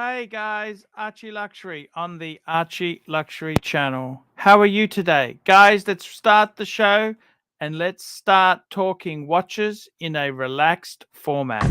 Hey guys, Archie Luxury on the Archie Luxury channel. How are you today? Guys, let's start the show and let's start talking watches in a relaxed format.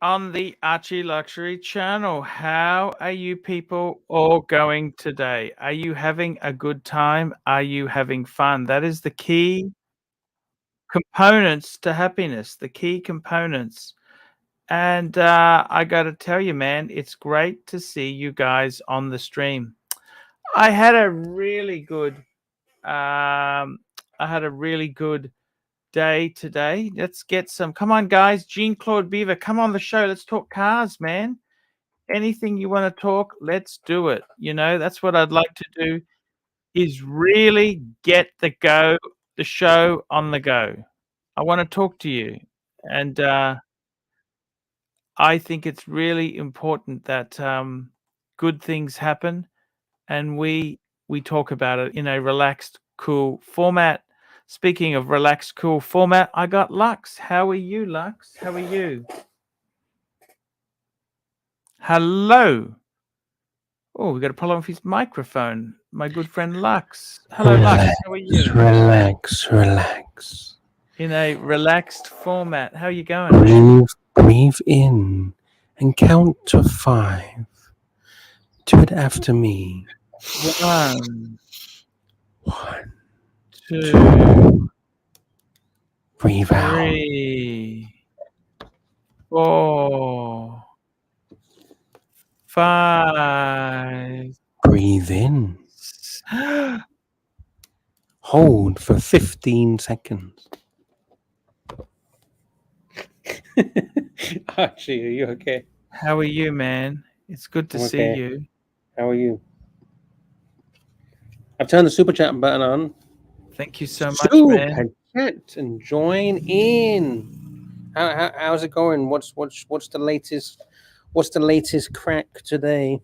On the Archie Luxury channel. How are you people all going today? Are you having a good time? Are you having fun? That is the key components to happiness, the key components. And I got to tell you, man, it's great to see you guys on the stream. I had a really good day today. Let's get some. Come on, guys. Jean-Claude Beaver, come on the show. Let's talk cars, man. Anything you want to talk, let's do it. You know, that's what I'd like to do is really get the show on the go. I want to talk to you. And I think it's really important that good things happen and we talk about it in a relaxed, cool format. Speaking of relaxed, cool format, I got Lux. How are you, Lux? How are you? Hello. Oh, we got a problem with his microphone. My good friend Lux. Hello, Lux. How are you? Relax. In a relaxed format. How are you going? Breathe in and count to 5. Do it after me. 1, 1, 2, breathe out. 3, 4, 5. Breathe in. Hold for 15 seconds. Archie, are you okay? How are you, man? It's good to see you. How are you? I've turned the super chat button on. Thank you so much, Super man. chat and join in. How's it going? What's the latest? What's the latest crack today?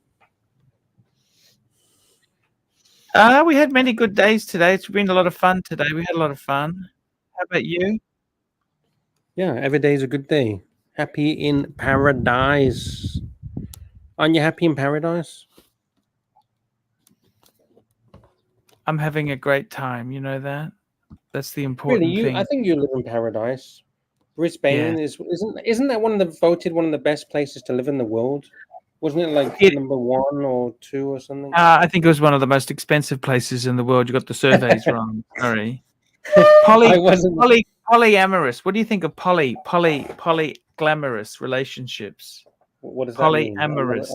We had many good days today. It's been a lot of fun today. We had a lot of fun. How about you? Yeah, every day is a good day. Happy in paradise. Aren't you happy in paradise? I'm having a great time. You know that? That's the Really, important I thing. think you live in paradise. Yeah. Brisbane isn't that voted one of the best places to live in the world? Wasn't it like It, number 1 or 2 or something? I think it was one of the most expensive places in the world. You got the surveys wrong. Sorry. I wasn't. Polyamorous. What do you think of polyglamorous relationships? What does that mean? Polyamorous.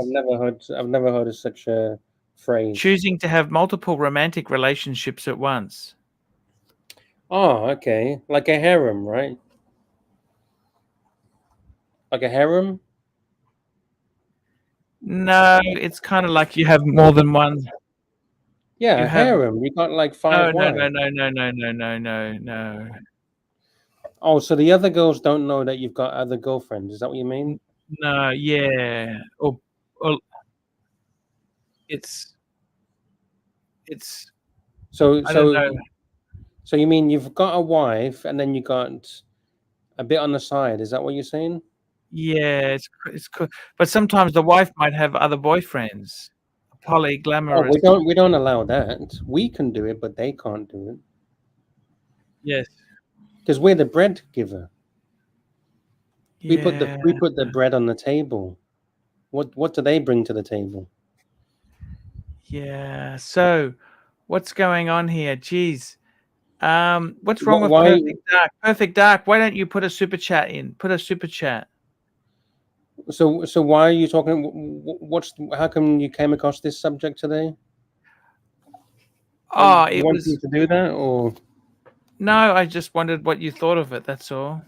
I've never heard of such a phrase. Choosing to have multiple romantic relationships at once. Oh, okay, like a harem, right? Like a harem. No, it's kind of like you have more than one. Yeah, You a have harem. You got like 5 no, wives. no. Oh, so the other girls don't know that you've got other girlfriends. Is that what you mean? No, yeah. Or it's So I don't so know. so you mean you've got a wife and then you got a bit on the side? Is that what you're saying? Yeah, it's cool. But sometimes the wife might have other boyfriends. Oh, Polyglamorous. we don't allow that. We can do it, but they can't do it Yes. because we're the bread giver. We put Yeah. the bread on the table. What do they bring to the table? Yeah. So, what's going on here? Jeez. What's wrong with Why? Perfect Dark? Perfect Dark, why don't you put a super chat in? Put a super chat. So why are you talking? How come you came across this subject today? Oh, You it want me was to do that, or no, I just wondered what you thought of it, that's all.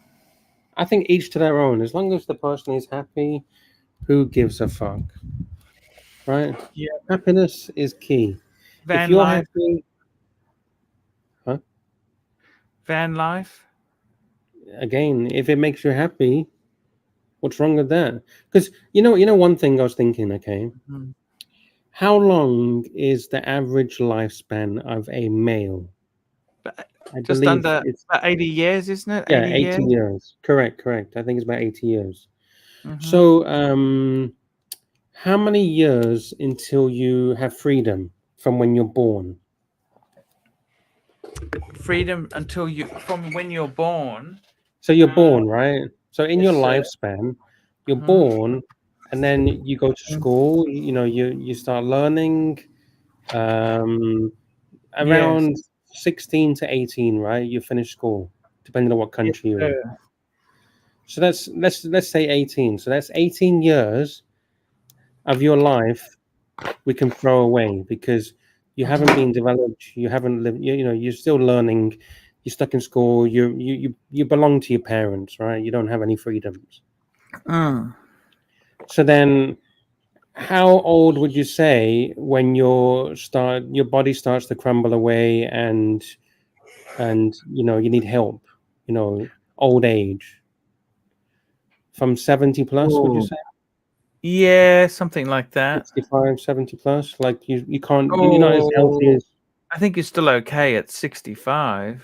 I think each to their own. As long as the person is happy, who gives a fuck, right? Yeah. Happiness is key. If Van you're life. happy, huh? Van life. Again, if it makes you happy, what's wrong with that? Because one thing I was thinking. Okay, Mhm. how long is the average lifespan of a male? But I just believe under it's about 80 years, isn't it? yeah, 80 80 years. years. Correct. I think it's about 80 years. Hmm. So, how many years until you have freedom from when you're born? Freedom until you from when you're born. So you're Uh, born, right? So in yes, your sir. lifespan, you're Hmm. born, and then you go to school. You start learning. Um, Yes. Around 16 to 18, right? You finish school, depending on what Yes, country you're in. sir. So let's say 18. So that's 18 years of your life we can throw away because you haven't Hmm. been developed, you haven't lived, you're still learning, you're stuck in school, you belong to your parents, right? You don't have any freedoms. Mm. So then how old would you say when your body starts to crumble away and you need help, old age? From 70 plus, would you Oh, say? yeah, something like that. 65, 70 plus? Like you can't, you're not as healthy Oh, as. I think you're still okay at 65.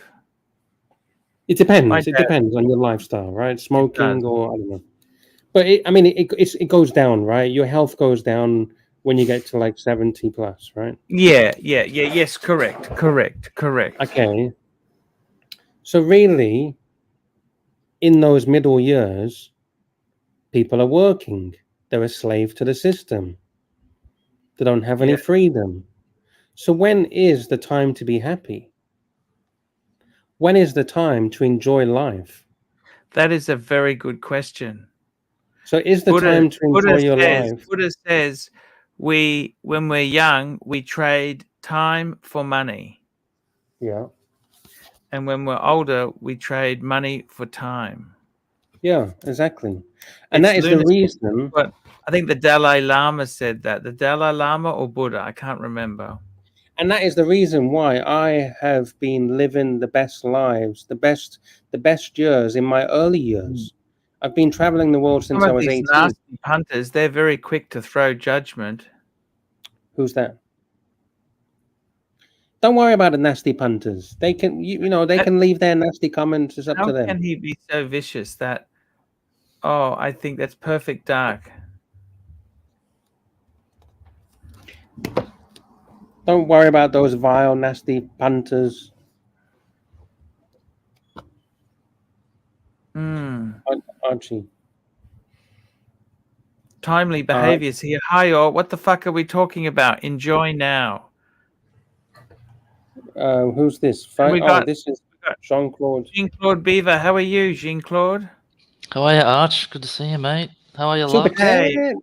It My depends. It dad, depends on your lifestyle, right? it does. Smoking or I don't know. But it goes down, right? Your health goes down when you get to like 70 plus, right? Yes, correct. Okay. So really, in those middle years, people are working. They're a slave to the system. They don't have any Yeah, freedom. So when is the time to be happy? When is the time to enjoy life? that is a very good question. So is the Buddha time to enjoy Buddha your says life? Buddha says we when we're young, we trade time for money, Yeah. and when we're older, we trade money for time. Yeah, exactly. And It's that is the lunacy, reason. but I think the Dalai Lama said that. The Dalai Lama or Buddha, I can't remember. And that is the reason why I have been living the best lives, the best years in my early years. I've been traveling the world since Some I of was these 18. nasty punters, they're very quick to throw judgment. Who's that? Don't worry about the nasty punters. They can, you know, they can leave their nasty comments. It's up How to them. can he be so vicious that? Oh, I think that's perfect dark. Don't worry about those vile, nasty punters. Archie. Timely behaviors here. Hi, all. What the fuck are we talking about? Enjoy now. Who's this? This is Jean-Claude. Jean-Claude Beaver. How are you, Jean-Claude? How are you, Arch? Good to see you, mate. How are you, Super Lux? Hey,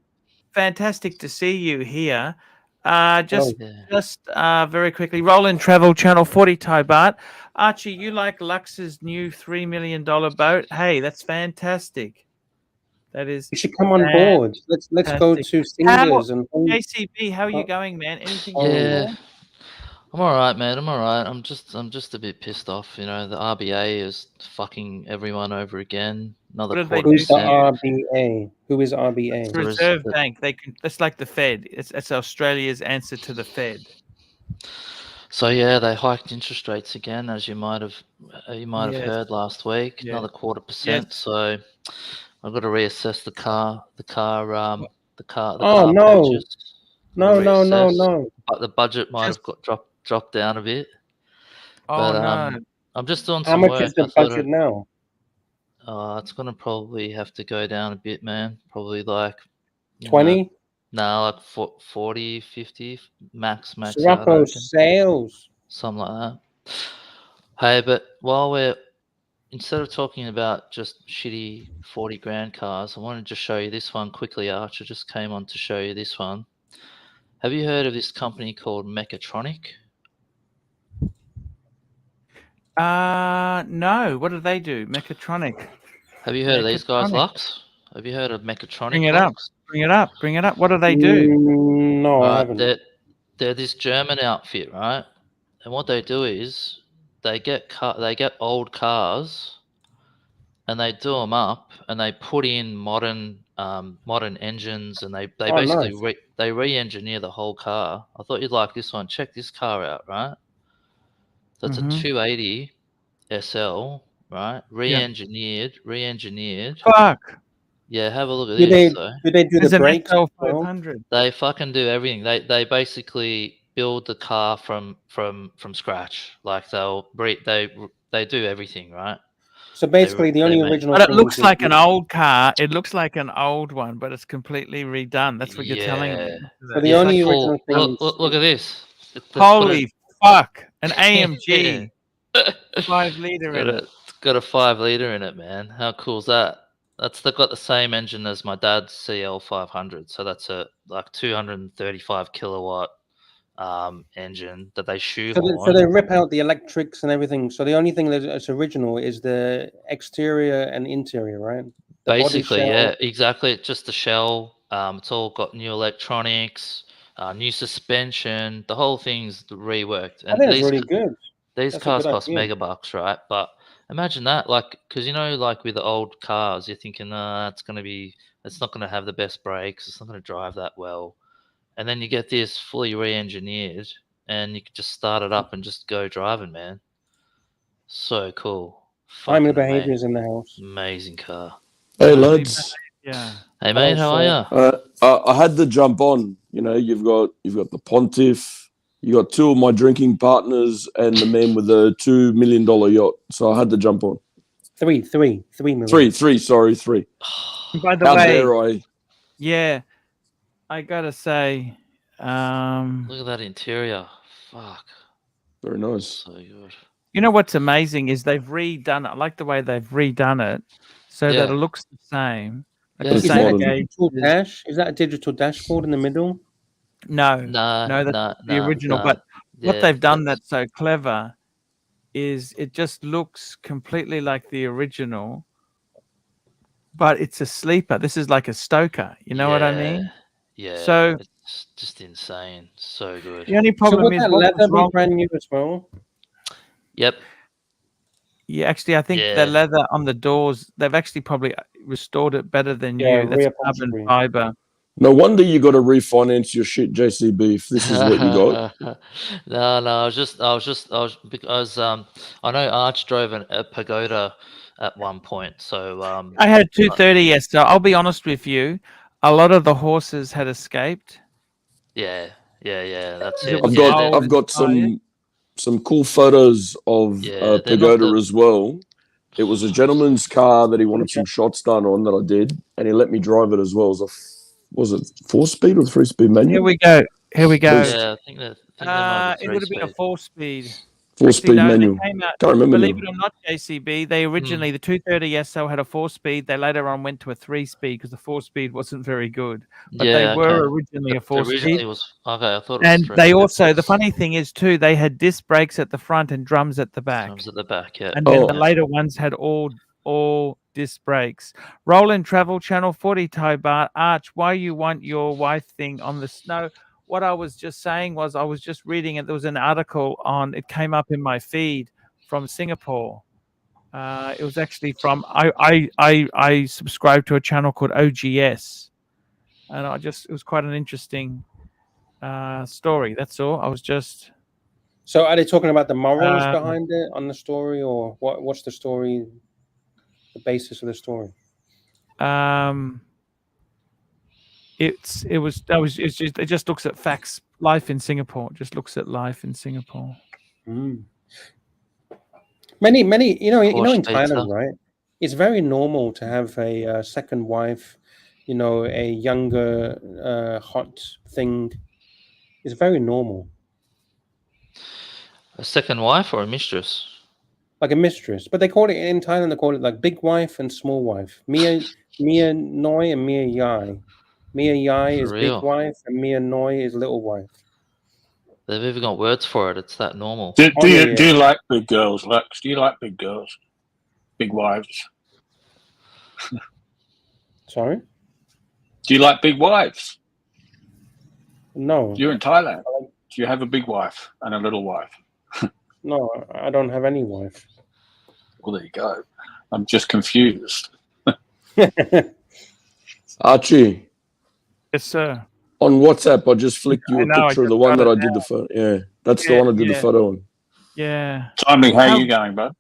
fantastic to see you here. Just very quickly, Roland Travel Channel 40 Tybart. Archie, you like Lux's new $3 million boat? Hey, that's fantastic. That is. You should come on board. Let's go to Singers and JCB. How are you going, man? Anything? Yeah, I'm all right, man. I'm all right. I'm just a bit pissed off. You know, the RBA is fucking everyone over again. Another quarter Who's the percent. RBA? Who is RBA? Reserve Bank. That's like the Fed. It's Australia's answer to the Fed. So yeah, they hiked interest rates again, as you might have heard last week. Another quarter percent. Yes. So I've got to reassess the car No. purchase. No. But the budget might have got dropped down a bit. Oh, But no. I'm just doing How some much work. is the budget now? It's gonna probably have to go down a bit, man. Probably like 20? No, like 40, 50 max Serapo sales. Something like that. Hey, but instead of talking about just shitty 40 grand cars, I wanted to show you this one quickly, Arch. I just came on to show you this one. Have you heard of this company called Mechatronic? No. What do they do? Mechatronic. Have you heard of these guys, Lux? Have you heard of Mechatronic? Bring it up. Bring it up. What do they do? No, I haven't. They're this German outfit, right? And what they do is they get old cars and they do them up and they put in modern engines and they basically they re-engineer the whole car. I thought you'd like this one. Check this car out, right? That's a 280 SL, right? Re-engineered. Fuck. Yeah, have a look at this. Do they do the brakes? They fucking do everything. They basically build the car from scratch. Like they do everything, right? So basically, the only original. But it looks like an old car. It looks like an old one, but it's completely redone. That's what you're telling me. So the only original thing. Look at this. Holy fuck! An AMG, 5 liter in it. It's got a 5 liter in it, man. How cool is that? They've got the same engine as my dad's CL500, so that's a 235 kilowatt engine that they shoehorn. So they rip out the electrics and everything. So the only thing that's original is the exterior and interior, right? Basically, yeah, exactly. It's just the shell. It's all got new electronics, new suspension. The whole thing's reworked. And I think it's really good. These cars cost megabucks, right? But imagine that, because like with the old cars, you're thinking, it's not gonna have the best brakes. It's not gonna drive that well. And then you get this fully re-engineered, and you can just start it up and just go driving, man. So cool. Timely behaviors in the house. Amazing car. Hey lads. Yeah. Hey mate, how are you? I had to jump on. You know, you've got the Pontiff. You got 2 of my drinking partners and the man with the $2 million yacht. So I had to jump on. 3 million. 3. Sorry, 3. By the way, yeah, I gotta say, look at that interior. Fuck. Very nice. So good. You know what's amazing is they've redone it. I like the way they've redone it so that it looks the same. Like the same digital dash? Is that a digital dashboard in the middle? No, that's the original. But what they've done that's so clever is it just looks completely like the original, but it's a sleeper. This is like a stoker. You know what I mean? Yeah. So It's just insane. So good. The only So problem would is that what leather was be wrong. brand new as well? Yep. Yeah, actually, I think the Yeah. leather on the doors, they've actually probably restored it better than Yeah, you. That's carbon reupholstery. fiber. No wonder you got to refinance your shit, JCB. If this is what you got, No, I was because I know Arch drove a Pagoda at one point, so I had 230, yes. So I'll be honest with you. A lot of the horses had escaped. yeah, that's It it. was Yeah, old I've got inspired. some cool photos of yeah, they're not Pagoda the as well. It was a gentleman's car that he wanted some shots done on that I did, and he let me drive it as well. It was it 4-speed or 3-speed Here manual? we go. Here we go. yeah. I think they might be It would have been a 3-speed. 4-speed. Actually, 4-speed no, they manual. came out. Can't remember Believe now. it or not, JCB, they originally, the 230 SL had a 4-speed. They later on went to a 3-speed because the 4-speed wasn't very good. But they Yeah, were okay. originally a But originally 4-speed. was okay. I thought it was And 3. they also, the funny thing is too, they had disc brakes at the front and drums at the back. Drums at the back. Yeah. And then Oh. the later ones had all disc brakes. Roland Travel Channel 40 Thai Bar Arch, why you want your wife thing on the snow? What I was just saying was I was just reading and there was an article on it came up in my feed from Singapore. It was actually from I subscribe to a channel called OGS, and it was quite an interesting story. That's all. I was just So are they talking about the morals Um, behind it on the story, or what's the story, the basis of the story? it just looks at facts, life in Singapore. It just looks at life in Singapore. Many, you know, in Porsche Thailand, pizza. right? It's very normal to have a second wife, you know, a younger, hot thing. It's very normal, A second wife or a mistress? like a mistress. But they call it in Thailand. They call it like big wife and small wife. Mia Noi and Mia Yai. Mia Yai For is real? big wife, and Mia Noi is little wife. They've even got words for it. It's that normal. Do yeah, you like big girls, Lex? Do you like big girls? Big wives? Sorry? Do you like big wives? No, You're in Thailand. Do you have a big wife and a little wife? no, I don't have any wife. Well, there you go. I'm just confused. Archie, Yes, sir. on WhatsApp, I just flicked you I a know, I picture of the just one got that it I did the photo. Yeah, that's the Yeah, one I did the yeah. photo on. Yeah. Timing, how How- are you going, bud?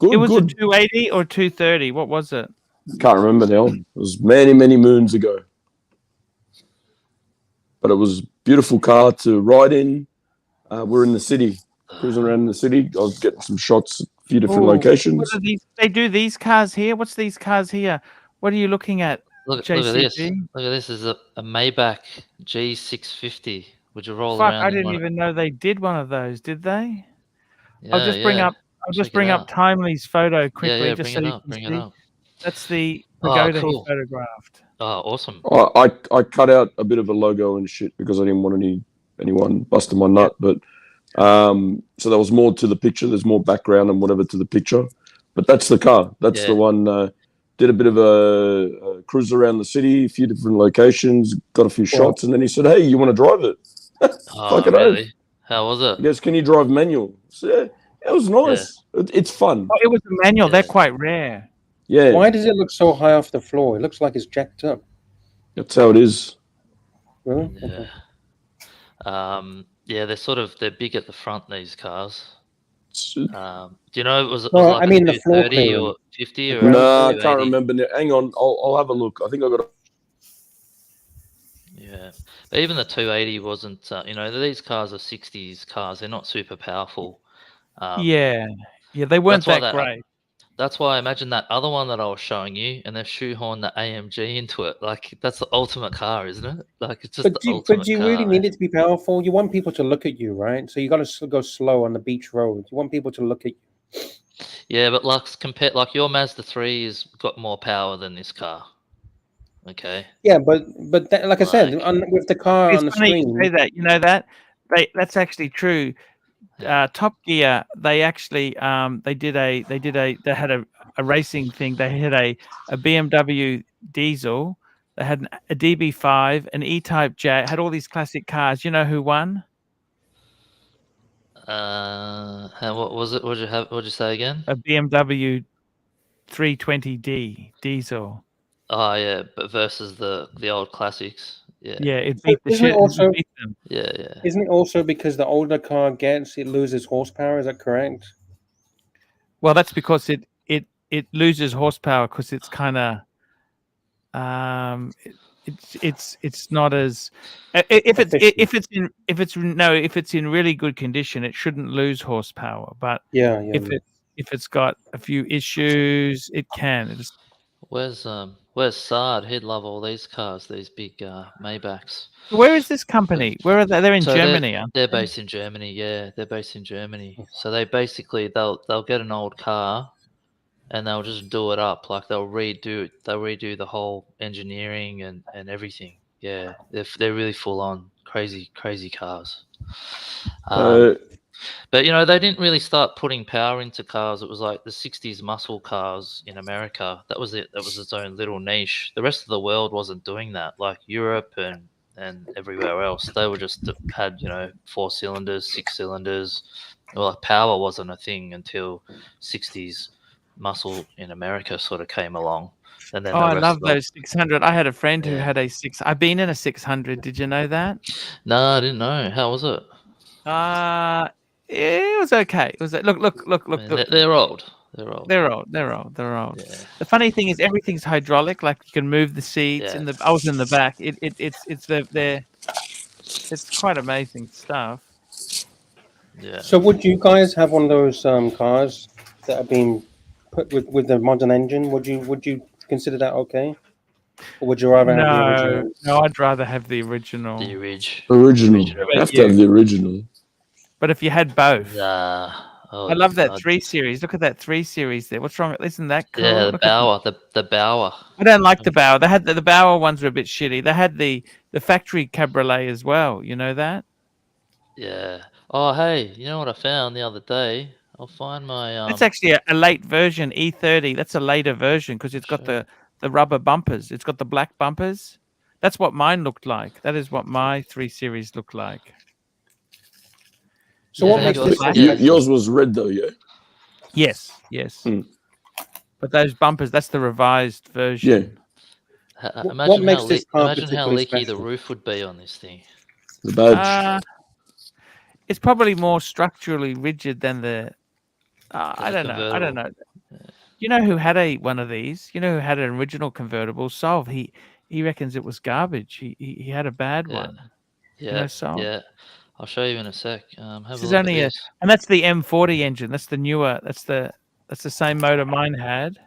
Good, It was good. a 280 or 230. What was it? Can't remember now. It was many, many moons ago. But it was a beautiful car to ride in. We're in the city, cruising around in the city. I was getting some shots at a few different Ooh, locations. What are these? They do these cars here. What's these cars here? What are you looking at? Look at this. JCB? Look at this. Is a Maybach G650. Would you roll Fuck, around I in didn't one? even know they did one of those. Did they? I'll Yeah, just bring yeah. up. I'll just Check it bring up out. Timely's photo quickly, Yeah, just bring so it you up. can Bring it see. up. That's the Oh, pagoda cool. he photographed. Oh, awesome. I cut out a bit of a logo and shit because I didn't want anyone busting my nut. But so there was more to the picture. There's more background and whatever to the picture. But that's the car. That's Yeah. the one. Did a bit of a cruise around the city, a few different locations, got a few shots, and then he said, "Hey, you want to drive it?" Oh, Fuck it really? How was He it? goes, "Can you drive manual?" So, yeah, it was nice. It's fun. Oh, it was a manual. They're Yeah. quite rare. Yeah, Why does it look so high off the floor? It looks like it's jacked up. that's how it is. Really? Yeah. Okay. Yeah, they're big at the front, these cars. It's- Do you know was it No, like I mean a the floor 230 clearance. or 50 The or ground Nah, I 280? can't remember. Now. Hang on, I'll have a look. I think I got. Yeah, but even the 280 wasn't. These cars are 60s cars. They're not super powerful. Yeah, they weren't That's why that great. That's why I imagine that other one that I was showing you, and they've shoehorned the AMG into it. Like that's the ultimate car, isn't it? Like it's just But the ultimate do you car. really man. need it to be powerful? You want people to look at you, right? So you got to go slow on the beach road. You want people to look at you. Yeah, but like your Mazda 3 has got more power than this car. Okay. Yeah, but like I said, Like- with the car It's on the funny you screen. say that. You know that that's actually true. Yeah. Top Gear, they actually they had a racing thing. They had a BMW diesel They had a DB5, an E-Type J. Had all these classic cars. You know who won? What was it? What'd you have? What'd you say again? A BMW 320D diesel. Oh yeah, but versus the old classics. Yeah. Yeah, it So beat the isn't it shit. also- It beat them. Yeah, yeah. Isn't it also because the older car gets, it loses horsepower? Is that correct? Well, that's because it loses horsepower because it's kind of it's not as if it's in really good condition, it shouldn't lose horsepower. But Yeah. if it's got a few issues, it can. Where's Sard? He'd love all these cars, these big Maybachs. Where is this company? Where are they? They're in So Germany, aren't they're they? based in Germany. Yeah, they're based in Germany. So they basically they'll get an old car, and they'll just do it up. Like they'll redo the whole engineering and everything. Yeah, they're really full on crazy cars. But you know, they didn't really start putting power into cars. It was like the 60s muscle cars in America. That was it. That was its own little niche. The rest of the world wasn't doing that. Like Europe and everywhere else, they were just had, you know, 4 cylinders, 6 cylinders. Well, like power wasn't a thing until 60s muscle in America sort of came along. And then I love those 600. I had a friend who Yeah. had a 6. I've been in a 600. Did you know that? No, I didn't know. How was it? It was okay. It was look. I mean, they're old. They're old. They're old. Yeah. The funny thing is everything's hydraulic. Like you can move the seats. Yeah. I was in the back. It's quite amazing stuff. Yeah. So would you guys have one of those cars that have been put with the modern engine? Would you consider that okay? Or would you rather have the original? No, I'd rather have the original. The Ridge. Original. Have to have the original. But if you had both, Oh, I love that God. 3 Series. Look at that 3 Series there. What's wrong? Isn't that cool? Yeah, the Look at Bauer. The Bauer. I don't like the Bauer. They had the Bauer ones were a bit shitty. They had the factory cabriolet as well. You know that? Yeah. Oh, hey, you know what I found the other day? I'll find my That's actually a late version E30. That's a later version because it's got Sure. the rubber bumpers. It's got the black bumpers. That's what mine looked like. That is what my 3 Series looked like. So Yeah, what they makes got- this? yeah. Yours was red though, yeah. Yes. But those bumpers, that's the revised version. What makes this car imagine how particularly leaky the special? roof would be on this thing. The badge. It's probably more structurally rigid than the. I the don't know. I don't know. convertible. You know who had one of these? You know who had an original convertible? Solve. He reckons it was garbage. He had a bad Yeah. one. Yeah. know, so- Yeah. I'll show you in a sec. Have This a is look only at this. and that's the M40 engine. That's the newer. That's the same motor mine had.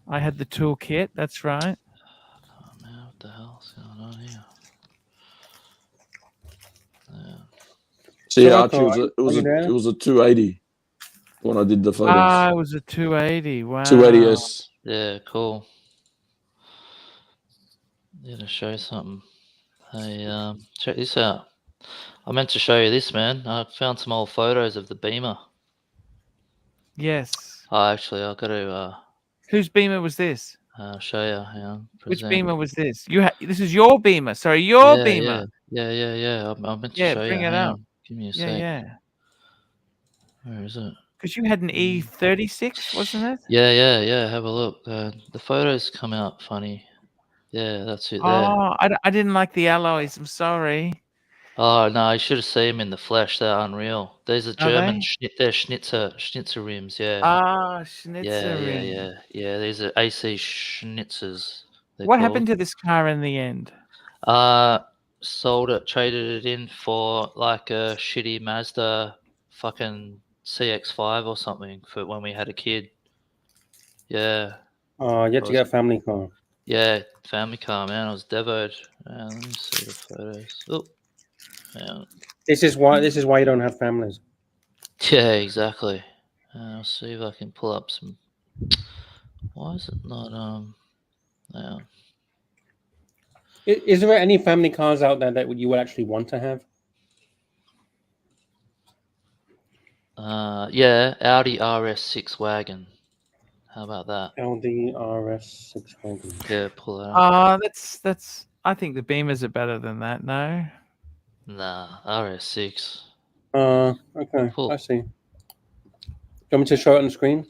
I had the toolkit. That's right. Oh, man, what the hell's going on here? Yeah. See, So, Archie, Arthur, it was a 280 when I did the photos. It was a 280. Wow. 280S. Yeah, cool. Yeah, to show something. Hey, check this out. I meant to show you this, man. I found some old photos of the Beamer. Yes. Oh, actually, I've got to Whose Beamer was this? show you. Hang on. Which Present. Beamer was this? This is your Beamer. Sorry, your Yeah, Beamer. Yeah. I meant to Yeah, show bring you. it Hang up. on. Give me a Yeah, sec. yeah. Where is it? Because you had an E36, wasn't it? Yeah. Have a look. The photos come out funny. Yeah, that's it there. Oh, I didn't like the alloys. I'm sorry. Oh no, you should have seen them in the flesh. They're unreal. These are German. they? They're Schnitzer rims. Yeah. Ah, Schnitzer rim. Yeah. These are AC Schnitzers. What happened to this car in the end? Sold it, traded it in for like a shitty Mazda fucking CX-5 or something for when we had a kid. Yeah. You had to get a family car. Yeah, family car, man. I was devoed. Let me see the photos. Oh, yeah. This is why you don't have families. Yeah, exactly. I'll see if I can pull up some. Why is it not? Yeah. Is there any family cars out there that you would actually want to have? Yeah, Audi RS6 wagon. How about that? LDRS 620. Yeah, pull it up. That's. I think the Beamers are better than that. No. Nah, RS6. Okay, Cool. I see. Do you want me to show it on the screen?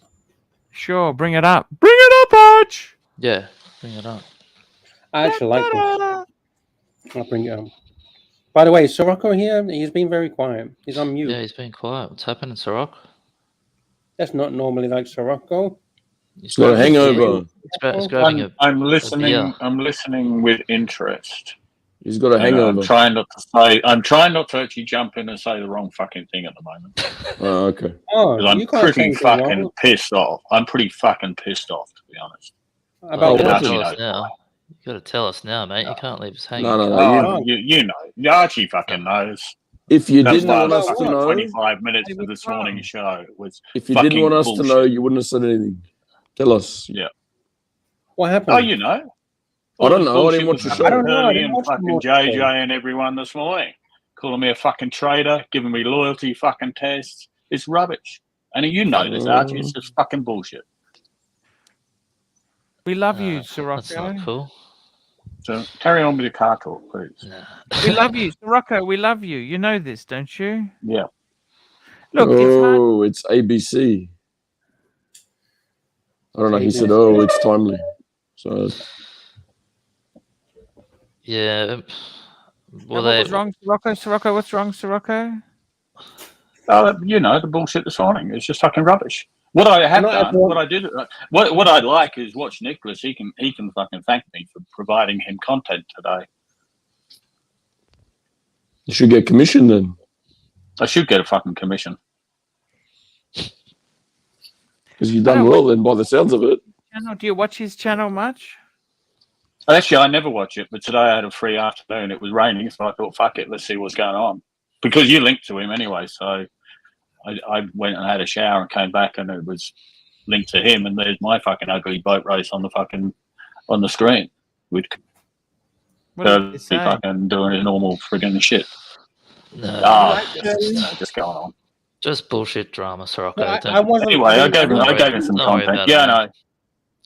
Sure, bring it up. Bring it up, Arch. Yeah, bring it up. I actually like this. I'll bring it up. By the way, Sirocco here, he's been very quiet. He's on mute. Yeah, he's been quiet. What's happening, Sirocco? That's not normally like Sirocco. He's got a hangover. He's grabbing a. I'm listening. beer. I'm listening with interest. He's got a And hangover. I'm trying not to say. I'm trying not to actually jump in and say the wrong fucking thing at the moment. Oh, okay. Oh, Because I'm you can't say pretty anything fucking wrong pissed off. I'm pretty fucking pissed off, to be honest. about you what? gotta Archie tell us knows now. why. You gotta tell us now, mate. You can't leave us hanging. No, no, no. Oh, you know. Archie fucking knows. If you That's didn't why want the us to fucking know, 25 minutes Hey, of what's this wrong? morning's show was if you didn't want us fucking to know, bullshit. you wouldn't have said anything. Tell us. Yeah. what happened. Oh, you know. I don't All this know. I didn't bullshit watch was the I show. don't know. I Hurley didn't and watch the fucking morning JJ show. and everyone this morning. Calling me a fucking traitor, giving me loyalty fucking tests. It's rubbish. And you know this, Archie. It's just fucking bullshit. We love you, That's Sirocco. not cool. So carry on with your car talk, please. Nah. We love you, Sirocco. We love you. You know this, don't you? Yeah. Look, it's hard. Oh, it's ABC. I don't know. He said, ABC. "Oh, it's timely." So Yeah. Well, What was wrong, Sirocco? Sirocco, what's wrong, Sirocco? You know, the bullshit this morning. It's just fucking rubbish. What I have Not done, everyone- what I did, what I'd like is watch Nicholas. He can fucking thank me for providing him content today. you should get commission then. I should get a fucking commission. Because you've done well then, by the sounds of it. Do you watch his channel much? Actually, I never watch it, but today I had a free afternoon. It was raining, so I thought, fuck it, let's see what's going on. Because you linked to him anyway, so I went and had a shower and came back, and it was linked to him, and there's my fucking ugly boat race on the screen with What did he say? fucking doing his normal friggin' shit. No, Just going on. just bullshit drama, Sirocco. Well, Don't- I wasn't. Anyway, I gave him wasn't- some Don't worry content. about Yeah, it, I man. know.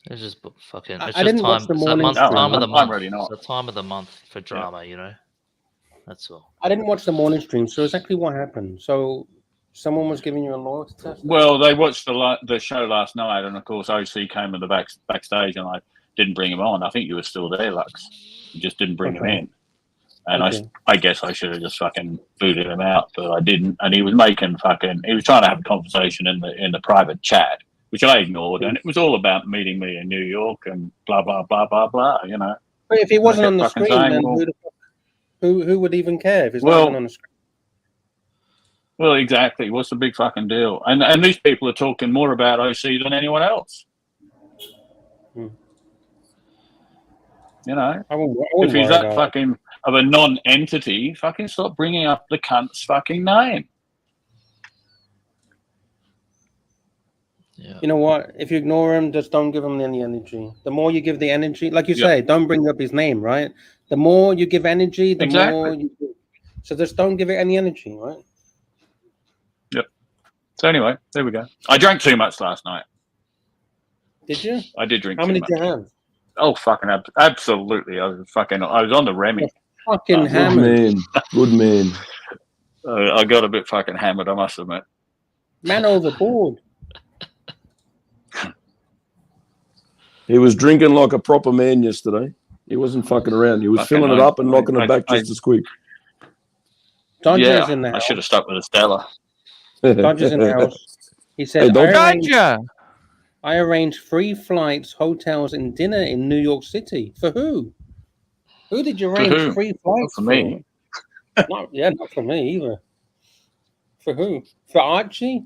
It's just fucking. I It's just didn't time. watch the It's that morning month, stream. time of the I'm month. really not. It's the time of the month for drama, you know. That's all. I didn't watch the morning stream, so exactly what happened. So someone was giving you a loyalty test? Well, they watched the show last night, and of course, OC came in the backstage, and I didn't bring him on. I think you were still there, Lux. You just didn't bring him Okay. in. And Okay. I guess I should have just fucking booted him out, but I didn't. And he was making he was trying to have a conversation in the private chat, which I ignored. And it was all about meeting me in New York and blah, blah, blah, blah, blah, you know. But if he wasn't I on the kept fucking screen, saying, then well- who would even care if he's Well- not even on the screen? Well, exactly. What's the big fucking deal? And these people are talking more about OC than anyone else. Hmm. You know? I wouldn't If worry he's that about it. fucking of a non-entity, fucking stop bringing up the cunt's fucking name. Yeah. You know what? If you ignore him, just don't give him any energy. The more you give the energy, like you Yeah. say, don't bring up his name, right? The more you give energy, the Exactly. more you give. So just don't give it any energy, right? So anyway, there we go. I drank too much last night. Did you? I did drink How too many much. did you have? Oh, fucking absolutely. I was on the Remy. Fucking Good Good hammered. man. Good man. I got a bit fucking hammered, I must admit. Man overboard. He was drinking like a proper man yesterday. He wasn't fucking around. He was Fucking filling it up and knocking I- it back I- just as quick. Dodger's in the I house. should have stuck with a Stella. Dodger's in the house. He said, Hey, don't- Dodger. I arranged 3 flights, hotels, and dinner in New York City. For who? Who did you arrange who? 3 flights for me. Not for me either. For who? For Archie?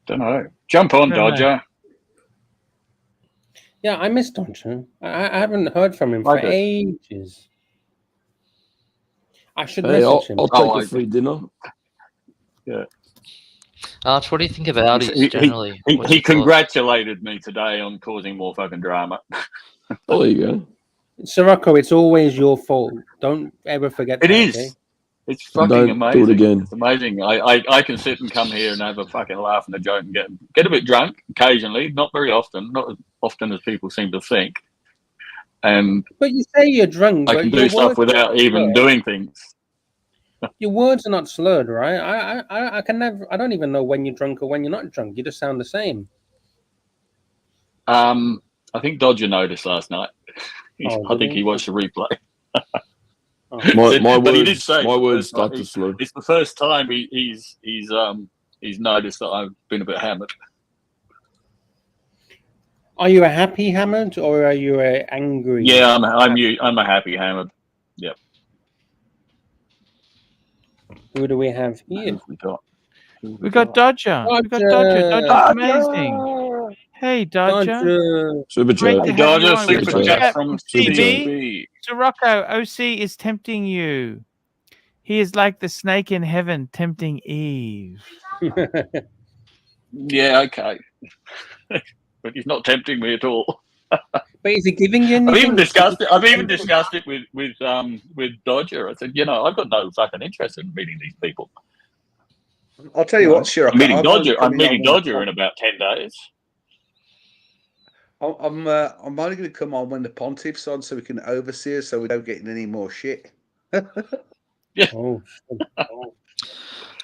Don't know. Jump on, Don't know. Dodger. Yeah, I miss Dodger. I haven't heard from him for I do. ages. I should Hey, I'll message him. take Oh, a free dinner. Arch, what do you think of Audis He- generally? He What's your thoughts? congratulated me today on causing more fucking drama. Oh, there you go. Sirocco, it's always your fault. Don't ever forget It that, is. okay? It's fucking Don't amazing. do it again. It's amazing. I can sit and come here and have a fucking laugh and a joke and get a bit drunk occasionally, not very often, not as often as people seem to think. And But you say you're drunk. I but can your do stuff words without are even slurred. doing things. Your words are not slurred, right? I can never. I don't even know when you're drunk or when you're not drunk. You just sound the same. I think Dodger noticed last night. Oh, I did think he? he watched the replay. Oh. But he did say my for the words first start time- to slow. It's the first time he's noticed that I've been a bit hammered. Are you a happy hammered or are you a angry? Yeah, I'm a happy hammered. Yep. Who do we have here? Who've we got? We got Dodger. We got Dodger. Dodger's amazing. Hey, Dodger. Dodger. Super Great chat. to have Dodger you on. super Super chat chat from CB. CB. Sirocco, OC is tempting you. He is like the snake in heaven tempting Eve. Yeah, okay. But he's not tempting me at all. But is he giving you anything? I've even discussed it with Dodger. I said, I've got no fucking interest in meeting these people. I'll tell you what, Sirocco. I'm meeting Dodger in about 10 days. I'm only going to come on when the Pontiff's on, so we can oversee us, so we don't get in any more shit. Oh.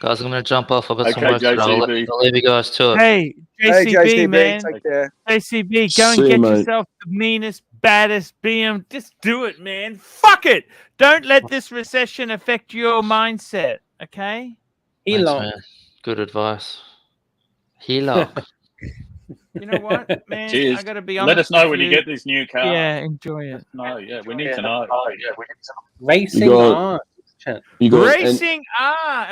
Guys, I'm going to jump off. I've got some Okay, work to do. I'll JCB. leave you guys to it. Hey, Hey, JCB, man. take care. JCB, go and See you, get mate. yourself the meanest, baddest BM. Just do it, man. Fuck it. Don't let this recession affect your mindset, okay? Thanks, Elon. man. Good advice. Helock. You know what, man? Cheers. I got to be honest. Let us know with when you get this new car. Yeah, enjoy it. No, yeah, we need to know. Racing You got- art. Chat. You got Racing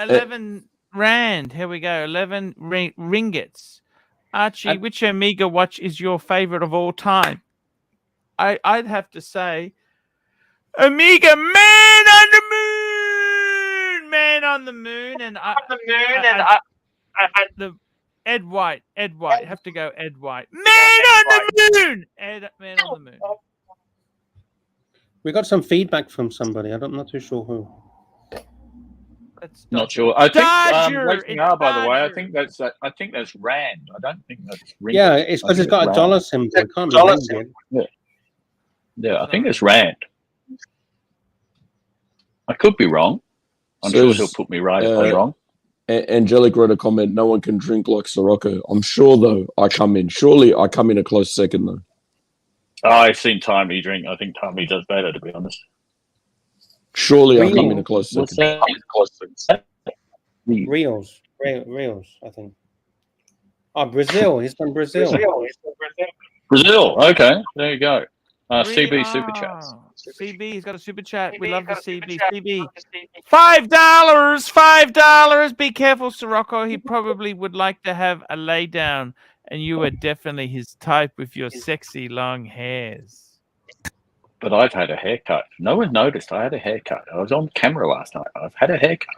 11 rand. Here we go. 11 ringgits. Archie, which Amiga watch is your favorite of all time? I'd have to say Amiga Man on the Moon. Man on the Moon. And the Ed White. Have to go Ed White. Man on the Moon. Man on the Moon. We got some feedback from somebody. I'm not too sure who. That's Not sure. I think Dodger, Racing it's R, by the way. Dodger. I think that's rand. I don't think that's ringgit. Yeah, it's because I it's think got a rand. dollar symbol. It can't be ringgit. Yeah, I think it's rand. I could be wrong. I'm Says, sure he'll put me right if I'm wrong. Angelic wrote a comment. No one can drink like Sirocco. I'm sure though. Surely I come in a close second though. I've seen Timey drink. I think Timey does better, to be honest. Surely I come in a close What's second. that? Reals, I think. Oh, Brazil. He's from Brazil. Brazil. Okay, there you go. CB super chat. CB, he's got a super chat. We love the CB. CB. $5. Be careful, Sirocco. He probably would like to have a lay down, and you are definitely his type with your sexy long hairs. But I've had a haircut. No one noticed I had a haircut. I was on camera last night. I've had a haircut.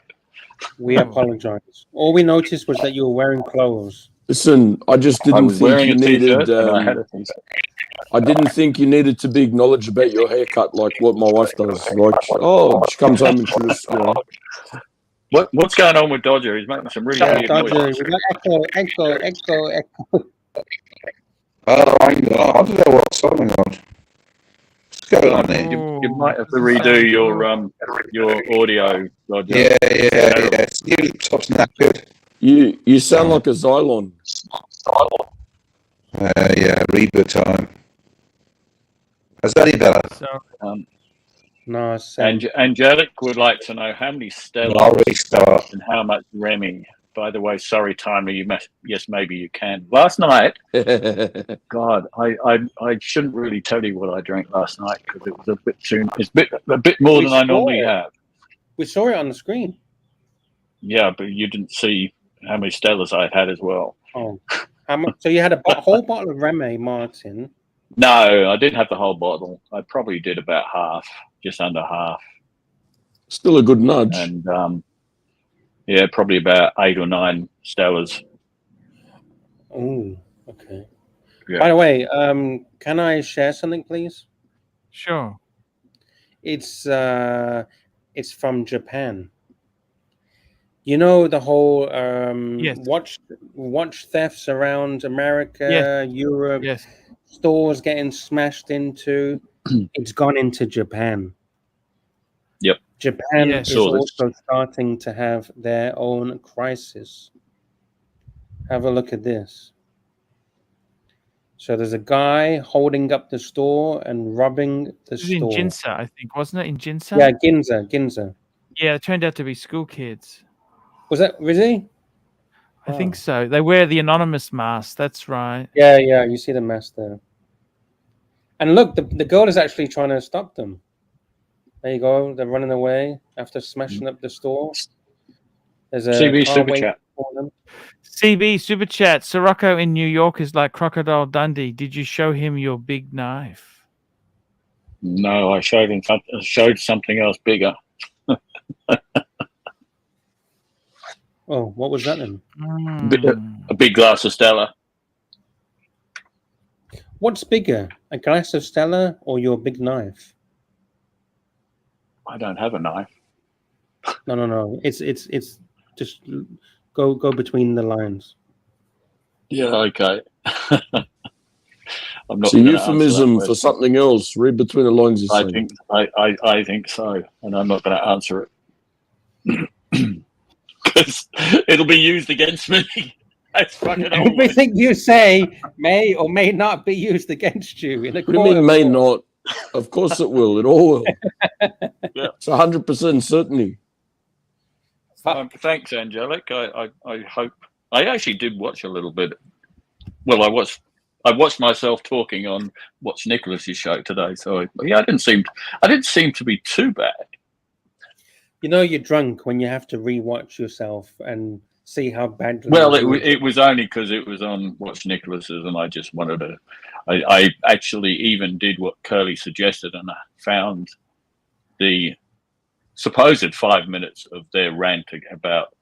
We apologize. All we noticed was that you were wearing clothes. Listen, I just I didn't was think wearing you a t-shirt needed. and I had a t-shirt. I didn't think you needed to be acknowledged about your haircut like what my wife does. Like, she comes home and she just, What's going on with Dodger? He's making some really weird Dodger, noises. we got echo. Oh, I don't know what's going on. What's going on here? You might have to redo your audio, Dodger. Yeah. Your laptop's not good. you sound like a Xylon. Yeah, reboot time. Is that any better? No, same. Angelic would like to know how many Stellas I'll restart. and how much Remy. By the way, sorry, Timer. Yes, maybe you can. Last night, God, I shouldn't really tell you what I drank last night because it was a bit soon. It's a bit more We than I saw normally it. have. We saw it on the screen. Yeah, but you didn't see how many Stellas I'd had as well. Oh, how much? So you had a whole bottle of Remy Martin. No, I didn't have the whole bottle. I probably did about half, just under half. Still a good nudge. And yeah, probably about 8 or 9 Stellas. Oh, okay. Yeah. By the way, can I share something, please? Sure. It's from Japan. You know the whole Yes. watch thefts around America, Yes. Europe, Yes. stores getting smashed into. It's gone into Japan. Yep. Japan Yes. is Saw this. also starting to have their own crisis. Have a look at this. So there's a guy holding up the store and robbing the This is in store. Ginza, I think, wasn't it? In Ginza? Yeah, Ginza. Yeah, it turned out to be school kids. Was that Rizzy? I think so. They wear the anonymous mask. That's right. Yeah, you see the mask there. And look, the girl is actually trying to stop them. There you go. They're running away after smashing up the store. There's a CB car Super waiting Chat. for them. CB Super Chat. Sirocco in New York is like Crocodile Dundee. Did you show him your big knife? No, I showed him showed something else bigger. Oh, what was that then? A big glass of Stella. What's bigger, a glass of Stella or your big knife? I don't have a knife. No. It's just go between the lines. Yeah, okay. I'm not It's a gonna answer that euphemism for question. something else. Read between the lines. You're saying. I think so, and I'm not going to answer it because it'll be used against me. That's fucking always. Everything you say may or may not be used against you in a What do you court mean of may law. not? Of course it will. It all will. Yeah. It's 100% certainty. Thanks, Angelic. I hope I actually did watch a little bit. Well, I watched myself talking on What's Nicholas's show today, so I didn't seem to be too bad. You know you're drunk when you have to rewatch yourself and see how badly. Well, it was only because it was on What's Nicholas's, and I just wanted to. I actually even did what Curly suggested, and I found the supposed 5 minutes of their rant about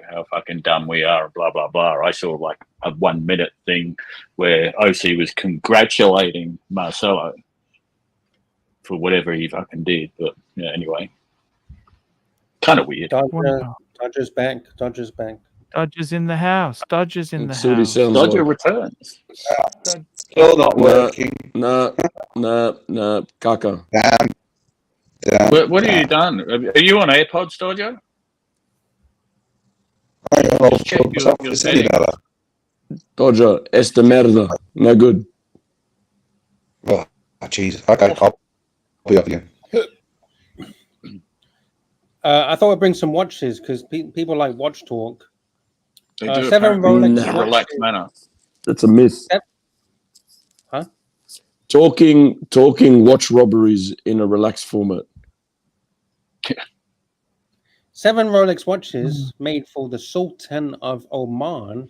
how fucking dumb we are, blah blah blah. I saw like a 1 minute thing where OC was congratulating Marcelo for whatever he fucking did, but yeah, anyway, kind of weird. Dodger's back. Dodger's in the house. Dodger's in the Let's see what he house. sounds Dodger like. returns. Still not working. Nah, caca. Damn. What have you done? Are you on AirPods, Dodger? Just check your settings. Dodger, esta merda. No good. Oh, jeez. Okay, I'll be up again. I thought I'd bring some watches because people like watch talk. They do 7 apparently Rolex in a watches. relaxed manner. That's a myth. Huh? Talking watch robberies in a relaxed format. 7 Rolex watches made for the Sultan of Oman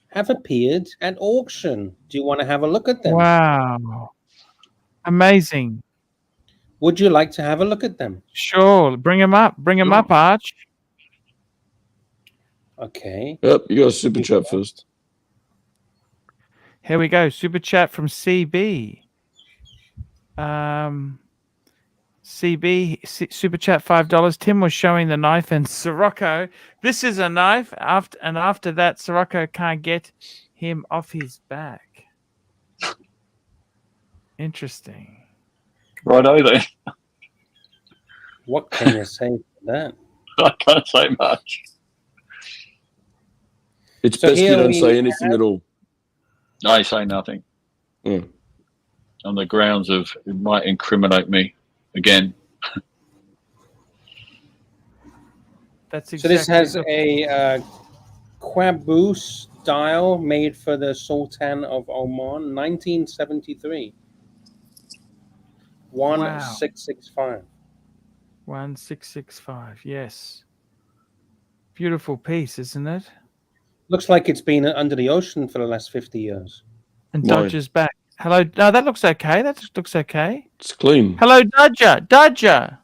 have appeared at auction. Do you want to have a look at them? Wow. Amazing. Would you like to have a look at them? Sure. Bring him up. Bring him up, Arch. Okay. Yep, you got a super chat first. Here we go. Super chat from CB. CB super chat $5. Tim was showing the knife, and Sirocco. This is a knife. After that, Sirocco can't get him off his back. Interesting. Righto then. What can you say for that? I can't say much. It's So best you here don't we say anything at all. I say nothing. Yeah. On the grounds of it might incriminate me again. That's So exactly this has a Qaboos dial made for the Sultan of Oman, 1973. 1665. 1665. Yes. Beautiful piece, isn't it? Looks like it's been under the ocean for the last 50 years. And Why? Dodger's back. Hello. No, that looks okay. That looks okay. It's clean. Hello, Dodger. Dodger.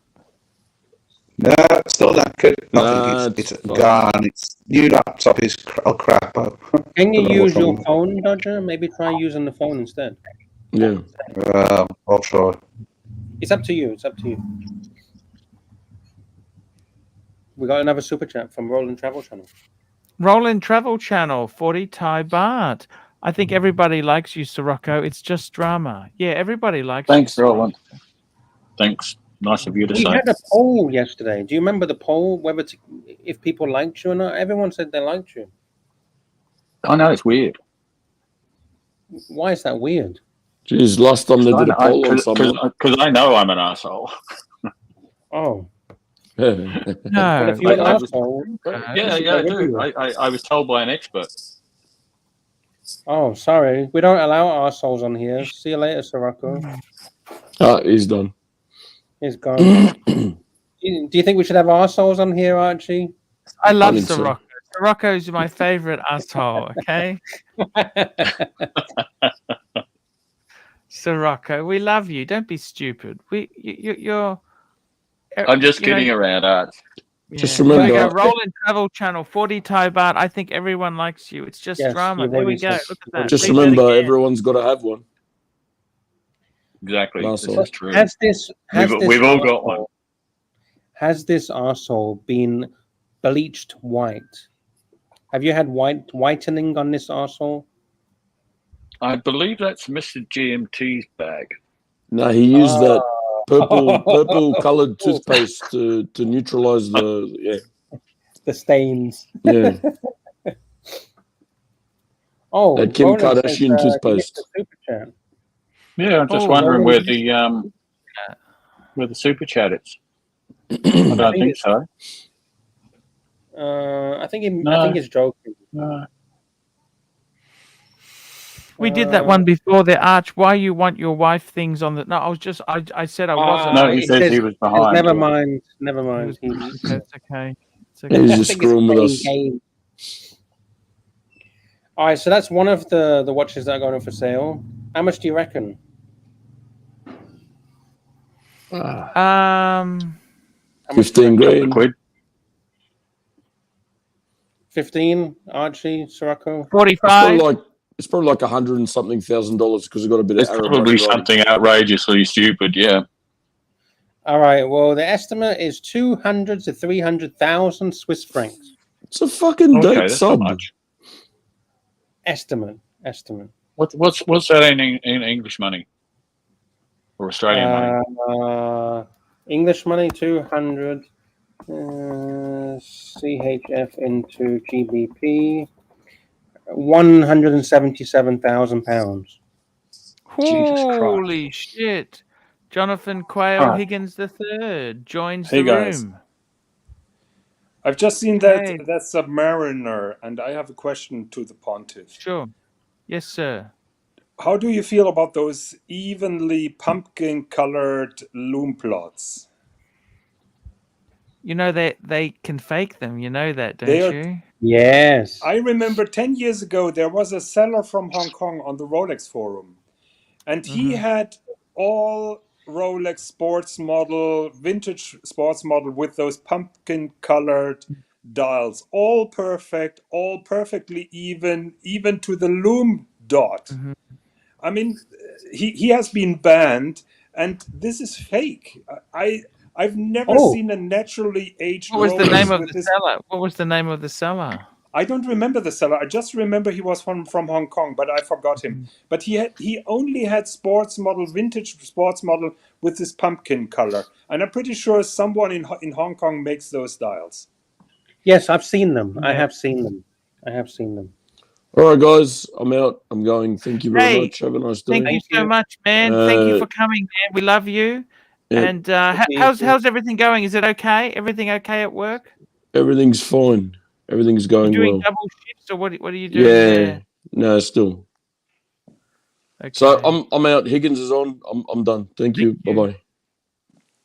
No, it's still that good. Nah, It's it's fine. gone. It's new laptop is crap. Can you Don't know use what's your wrong. phone, Dodger? Maybe try using the phone instead. Yeah. I'll try. It's up to you. It's up to you. We got another super chat from Roland Travel Channel. Roland Travel Channel, 40 Thai baht. I think everybody likes you, Sirocco. It's just drama. Yeah, everybody likes Thanks, you. Roland. Thanks. Nice of you to We say. had a poll yesterday. Do you remember the poll? If people liked you or not? Everyone said they liked you. I know it's weird. Why is that weird? Jeez, last time they did a poll on someone. Because I know I'm an asshole. Oh. No. Well, if you're an I was- asshole, Yeah, I do. I was told by an expert. oh, sorry. We don't allow assholes on here. See you later, Sirocco. He's done. He's gone. Do you think we should have assholes on here, Archie? I love think so. Sirocco. Sirocco's my favorite asshole, okay? Sirocco, we love you. Don't be stupid. You're I'm just kidding around, Art. Just yeah. remember- There we go. Roland Travel Channel, 40 Thai baht. I think everyone likes you. It's just Yes, drama. you've There we already go. said- Look at that. Just Read that remember, again. everyone's got to have one. Exactly. That's This all. is true. We've all got one. Has this arsehole been bleached white? Have you had whitening on this arsehole? I believe that's Mr. GMT's bag. No, he used that purple coloured toothpaste to neutralise the The stains. yeah. Oh, That Kim Roland Kardashian says, he missed toothpaste. the super chat. Yeah, I'm just Oh, wondering Roland- where the super chat is. I don't think think it's- so. I think No. he's joking. No. We did that one before the Arch. Why you want your wife things on the? No, I said I wasn't. No, he it says says- he was it says, behind. Never yeah. mind. Never It mind. was- He's- It's okay. It's okay. He's I just think it's screwing with playing us. game. All right, so that's one of the watches that are going on for sale. How much do you reckon? Ah, How much 15 do you reckon? grand. Quid. 15, Archie, Sirocco? 45. It's probably like $100 and something thousand because it got a bit It's of Arab probably money riding. something outrageously stupid, yeah. All right, well, the estimate is 200 to 300,000 Swiss francs. It's a fucking Okay, date that's not sub. much. Estimate. What's that in English money? Or Australian money? English money, 200. CHF into GBP. £177,000. Jesus Christ. Holy shit! Jonathan Quayle Right. Higgins III joins Hey, the guys. room. I've just seen Hey. that Submariner, and I have a question to the Pontiff. Sure. Yes, sir. How do you feel about those evenly pumpkin-colored loom plots? You know they can fake them. You know that, don't They are- you? Yes. I remember 10 years ago, there was a seller from Hong Kong on the Rolex forum, and he had all Rolex sports model, vintage sports model with those pumpkin-colored dials, all perfect, all perfectly even to the loom dot. I mean, he has been banned, and this is fake. I've never Oh. seen a naturally aged What was the Rolex name of with the this. seller? What was the name of the seller? I don't remember the seller. I just remember he was from Hong Kong, but I forgot him. But he only had vintage sports model with this pumpkin color, and I'm pretty sure someone in Hong Kong makes those dials. Yes, I've seen them. I Yeah. have seen them. All right, guys, I'm out. I'm going. Thank you very Hey, much. Have a nice day. Thank you so you. much, man. Thank you Uh, for coming, man. We love you. Yeah, And how's everything going? Is it okay? Everything okay at work? everything's fine. Everything's You going doing well. double shifts or what are you doing Yeah, there? no, still. Okay. So I'm out. Higgins is on. I'm done. Thank you. you. Bye bye.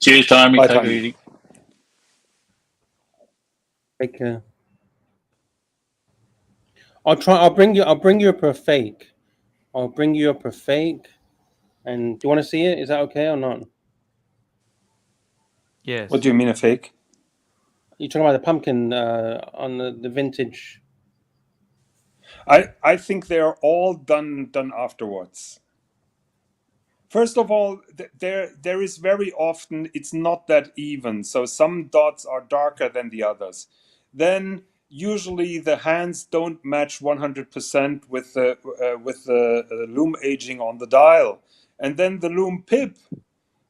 Cheers, Tommy. Bye, Take Tommy. it easy. Take care. I'll bring you up a fake. I'll bring you up a fake. And do you want to see it? Is that okay or not? Yes. What do you mean a fake? You're talking about the pumpkin on the vintage. I think they are all done afterwards. First of all, there is very often it's not that even. So some dots are darker than the others. Then usually the hands don't match 100% with the loom aging on the dial, and then the loom pip.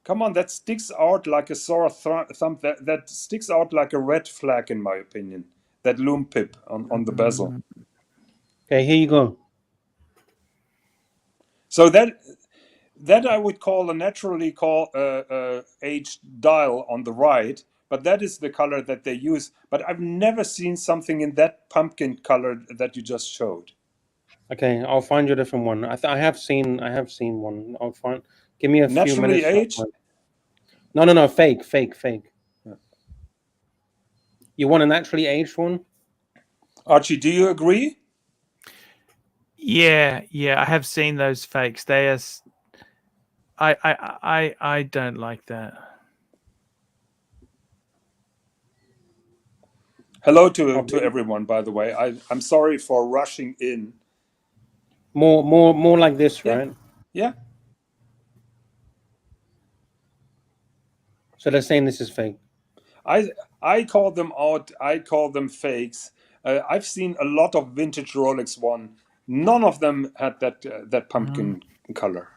Come on, that sticks out like a sore thumb. That sticks out like a red flag, in my opinion. That loom pip on the bezel. Okay, here you go. So that I would call a naturally aged dial on the right, but that is the color that they use. But I've never seen something in that pumpkin color that you just showed. Okay, I'll find you a different one. I have seen one. I'll find. Give me a few Naturally minutes. aged? No, fake. Yeah. You want a naturally aged one? Archie, do you agree? Yeah, I have seen those fakes. They are. I don't like that. Hello to everyone, by the way. I'm sorry for rushing in. More like this, Yeah. right? Yeah. So they're saying this is fake. I call them out. I call them fakes. I've seen a lot of vintage Rolex one. None of them had that pumpkin color.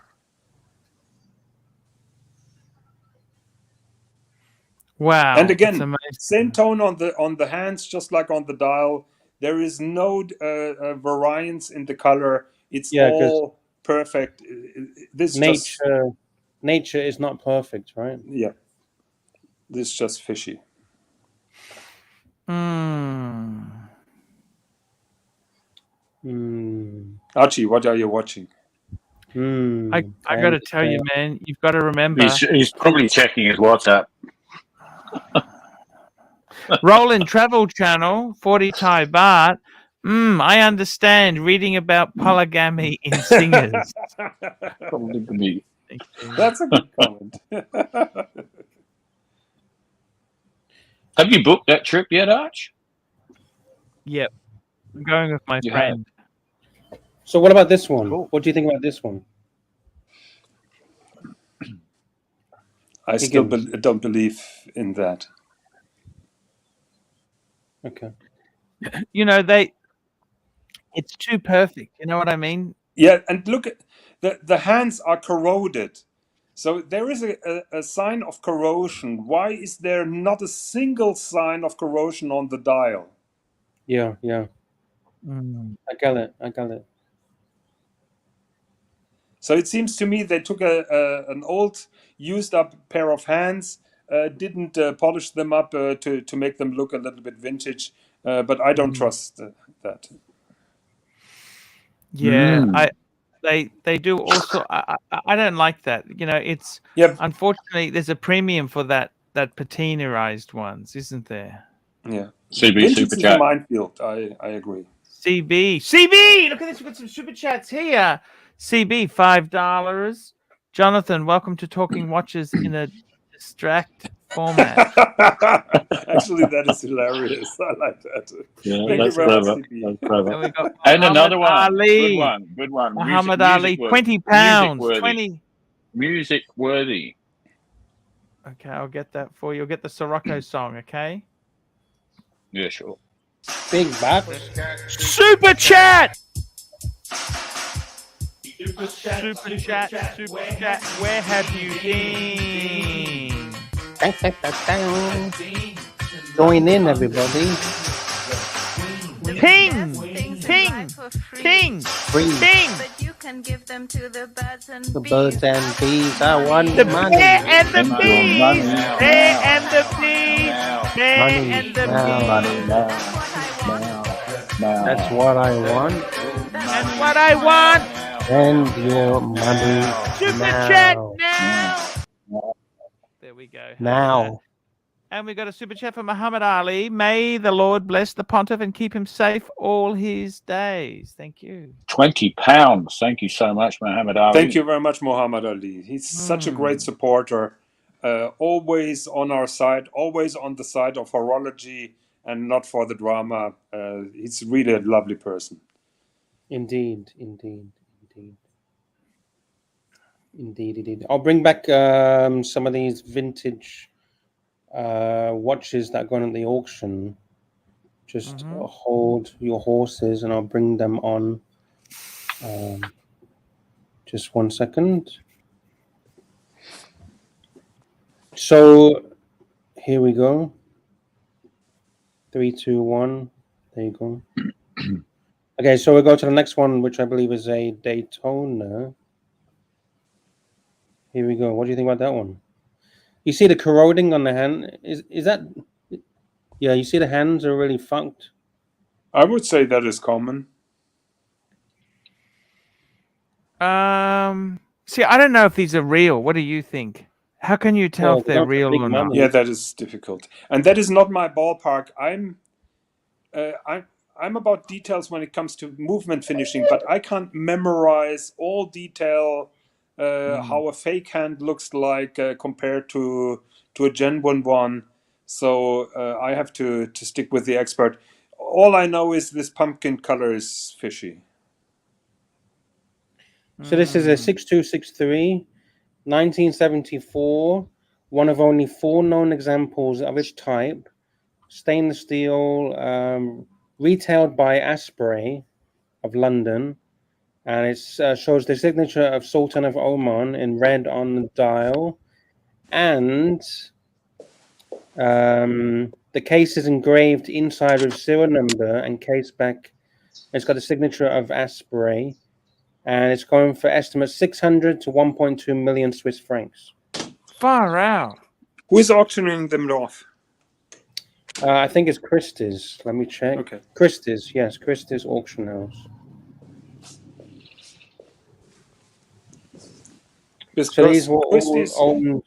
Wow. And again, same tone on the hands, just like on the dial. There is no variance in the color. It's all perfect. This nature is not perfect, right? Yeah. This is just fishy. Archie, what are you watching? I got to tell you, man, you've got to remember. He's probably checking his WhatsApp. Roland Travel Channel, 40 Thai baht. I understand reading about polygamy in singers. Probably to me. That's a good comment. Have you booked that trip yet, Arch? Yep. I'm going with my friend. So what about this one? Cool. What do you think about this one? I still don't believe in that. Okay. You know, it's too perfect. You know what I mean? Yeah, and look, the hands are corroded. So there is a sign of corrosion. Why is there not a single sign of corrosion on the dial? Yeah. I got it. So it seems to me they took an old, used-up pair of hands, didn't polish them up to make them look a little bit vintage, but I don't trust that. Yeah, they do also. I don't like that. You know, it's unfortunately there's a premium for that patinarized ones, isn't there? Yeah, CB super is chat. a minefield. I agree. CB, look at this. We've got some super chats here. CB, $5. Jonathan, welcome to Talking Watches in a distract format. Actually, that is hilarious. I like that. Yeah, Thank that's you very clever. much, CB. That's clever. And we got And another one. Ali. Good one. Muhammad Ali, £20. Music-worthy. 20. Music worthy. Okay, I'll get that for you. I'll get the Sirocco song, okay? Yeah, sure. Big bucks. Super chat! Super chat. Where have you been? Join in, everybody. Ping! Free. But you can give them to the birds and The bees. birds and bees. I want The money. bear and the Money. bees! Money. Bear and the bees! Bear Money. and the Now. bees! That's what I want. That's what I want! And your money Super now. chat now! There we go. Now. And we got a super chat from Muhammad Ali. May the Lord bless the pontiff and keep him safe all his days. Thank you. £20. Thank you so much, Muhammad Ali. Thank you very much, Muhammad Ali. He's such a great supporter. Always on our side, always on the side of horology and not for the drama. He's really a lovely person. Indeed. Indeed, indeed. I'll bring back some of these vintage watches that are going at the auction. Just hold your horses, and I'll bring them on. Just 1 second. So here we go. 3, 2, 1. There you go. Okay, so we'll go to the next one, which I believe is a Daytona. Here we go. What do you think about that one? You see the corroding on the hand? Is that? Yeah, you see the hands are really fucked. I would say that is common. See, I don't know if these are real. What do you think? How can you tell Well, if they're real or not? Yeah, that is difficult, and that is not my ballpark. I'm about details when it comes to movement finishing, but I can't memorize all detail how a fake hand looks like compared to a genuine one. So I have to stick with the expert. All I know is this pumpkin color is fishy. So this is a 6263, 1974, one of only 4 known examples of its type. Stainless steel, retailed by Asprey of London, and it shows the signature of Sultan of Oman in red on the dial, and the case is engraved inside with serial number and case back. It's got the signature of Asprey, and it's going for estimate 600 to 1.2 million Swiss francs. Far out. Who is auctioning them off? I think it's Christie's. Let me check. Okay. Christie's, yes, Christie's Auction House. So these were all owned.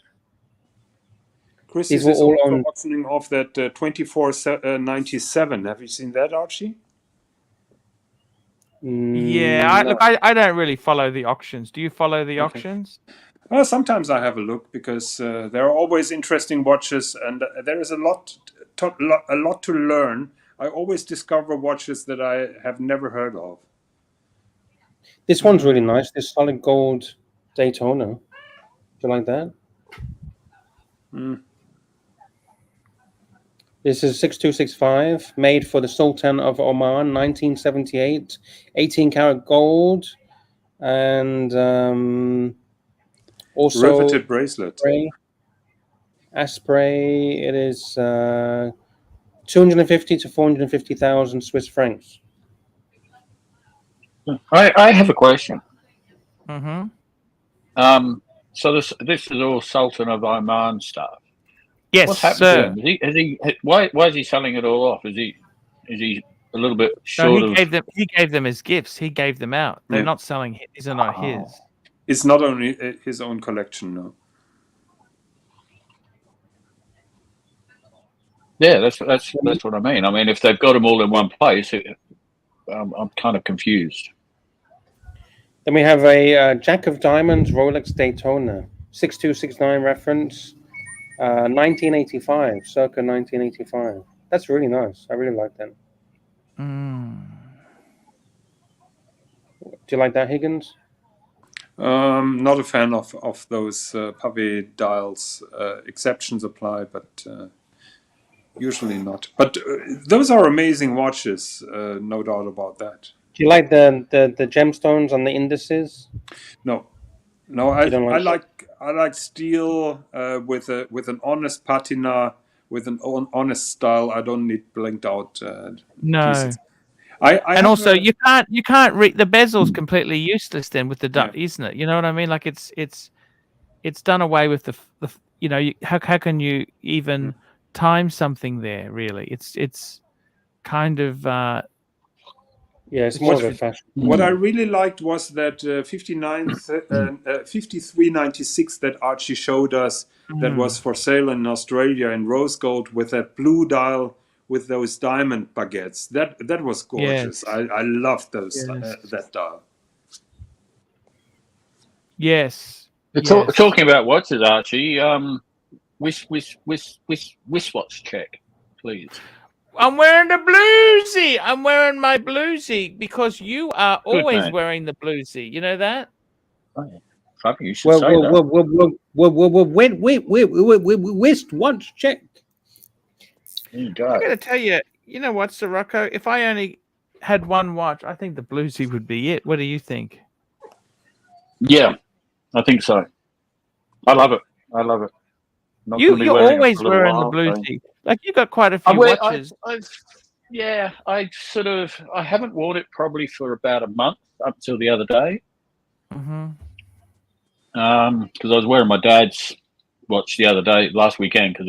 Christie's is also auctioning off that 2497. Have you seen that, Archie? Yeah, look, I don't really follow the auctions. Do you follow the auctions? Well, sometimes I have a look because there are always interesting watches, and there is a lot to learn. I always discover watches that I have never heard of. This one's really nice. This solid gold Daytona. Do you like that? This is 6265, made for the Sultan of Oman, 1978, 18 karat gold, and also riveted bracelet. Asprey. It is 250 to 450,000 Swiss francs. I have a question. Mm-hmm. So this is all Sultan of Oman stuff. Yes, what's happened to him? Why is he selling it all off? Is he a little bit short of? He gave them as gifts. He gave them out. They're not selling. These are not his. It's not only his own collection, no. Yeah, that's what I mean. I mean, if they've got them all in one place, I'm kind of confused. Then we have a Jack of Diamonds Rolex Daytona, 6269 reference, 1985, circa 1985. That's really nice. I really like that. Do you like that, Higgins? Not a fan of those pavé dials. Exceptions apply, but usually not. But those are amazing watches, no doubt about that. Do you like the gemstones on the indices? No, I like steel with an honest patina, with an honest style. I don't need blinked out pieces. And also, you can't read the bezel's completely useless then with the isn't it? You know what I mean? Like it's done away with the how can you even time something there? Really, it's kind of it's more of a fashion. What I really liked was that 5396 that Archie showed us that was for sale in Australia in rose gold with that blue dial with those diamond baguettes. That was gorgeous. Yes. I loved those that dial. Yes. Talking about watches, Archie. Wristwatch check, please. I'm wearing the bluesy. I'm wearing my bluesy because you are always wearing the bluesy. You know that? Fuck, you should say that. Wrist watch check. There you I go. got to tell you, you know what, Sirocco? If I only had one watch, I think the Bluesy would be it. What do you think? Yeah, I think so. I love it. I love it. Not gonna be You're wearing it always for a little wearing the while, so- Bluesy. Like, you got quite a I few wear, watches. I haven't worn it probably for about a month up till the other day. Mm-hmm. Because I was wearing my dad's watch the other day, last weekend, because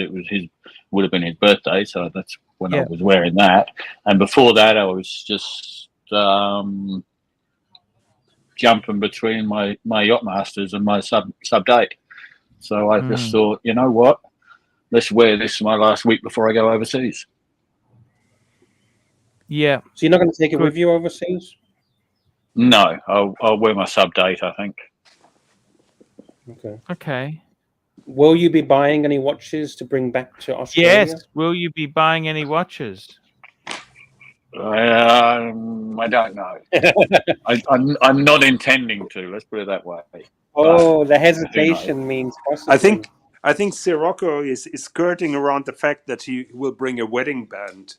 would have been his birthday, so that's when I was wearing that. And before that, I was just jumping between my Yachtmasters and my sub 8. So I just thought, you know what? Let's wear this my last week before I go overseas. Yeah. So you're not going to take it with you overseas? No, I'll wear my sub 8, I think. Okay. Will you be buying any watches to bring back to Australia? Yes. Will you be buying any watches? I don't know. I'm not intending to. Let's put it that way. Oh, the hesitation means possibly. I think Sirocco is skirting around the fact that he will bring a wedding band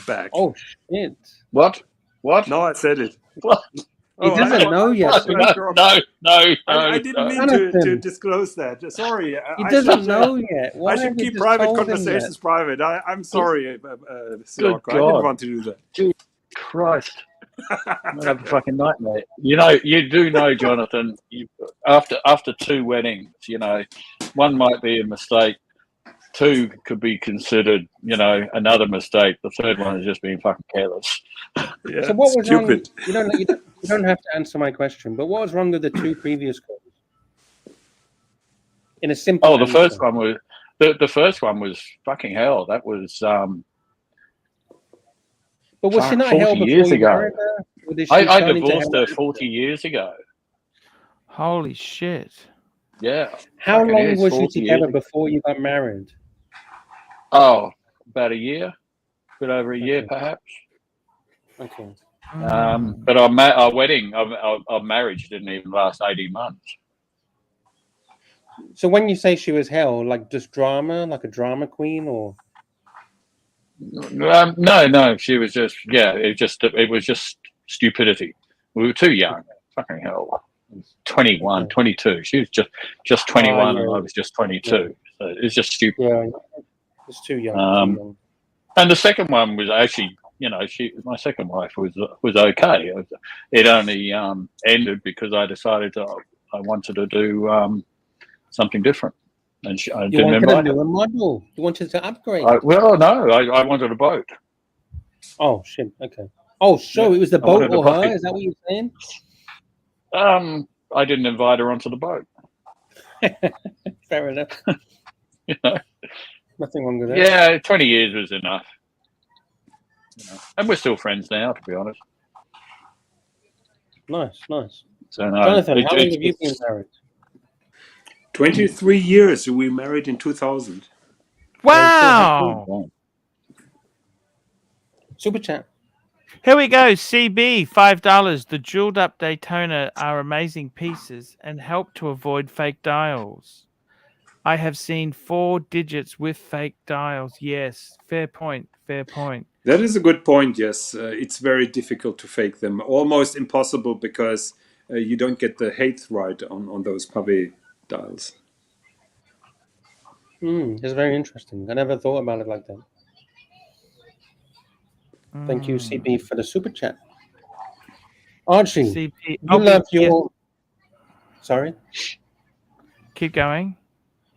back. Oh shit! What? No, I said it. What? He doesn't know yet. No. I didn't mean to disclose that. Sorry. He doesn't know yet. I should keep private conversations private. I'm sorry, Sirocco. I didn't want to do that. Jesus Christ. I'm gonna have a fucking nightmare. You do know, Jonathan, after 2 weddings, one might be a mistake. 2 could be considered, another mistake. The 3rd one is just being fucking careless. Yeah, so what was stupid. wrong? You don't have to answer my question, but what was wrong with the 2 previous calls? In a simple. Oh, the first one was the first one was fucking hell. That was But was she not 40 hell before years you ago. married her? Or did she I turn into divorced hell her after? 40 years ago. Holy shit. Yeah. How fucking long is, was you 40 years together ago. before you got married? Oh, about a year. A bit over a year, Okay. perhaps. Okay. But our marriage didn't even last 18 months. So when you say she was hell, like just drama, like a drama queen, or No. She was just it was just stupidity. We were too young. Fucking hell. 21, 22. She was just 21, and I was just 22. So it's just stupid. yeah, it's too young. And the second one was actually, my second wife was okay. It only ended because I decided I wanted to do something different, and I You didn't wanted a invite her. newer model. You wanted to upgrade. I wanted a boat. Oh shit. Okay. Oh, so Yeah, it was the I boat wanted a or her? boat. Is that what you're saying? I didn't invite her onto the boat. Fair enough. Nothing wrong with that. Yeah, 20 years was enough. And we're still friends now, to be honest. Nice. So no, Jonathan, how long have you been married? 23 years. We married in 2000. Wow. Super chat. Here we go. CB, $5. The jeweled up Daytona are amazing pieces and help to avoid fake dials. I have seen 4 digits with fake dials. Yes. Fair point. That is a good point, yes. It's very difficult to fake them. Almost impossible because you don't get the height right on those pavé dials. It's very interesting. I never thought about it like that. Thank you, CB, for the super chat. Archie, CB, you love your... Sorry? Keep going.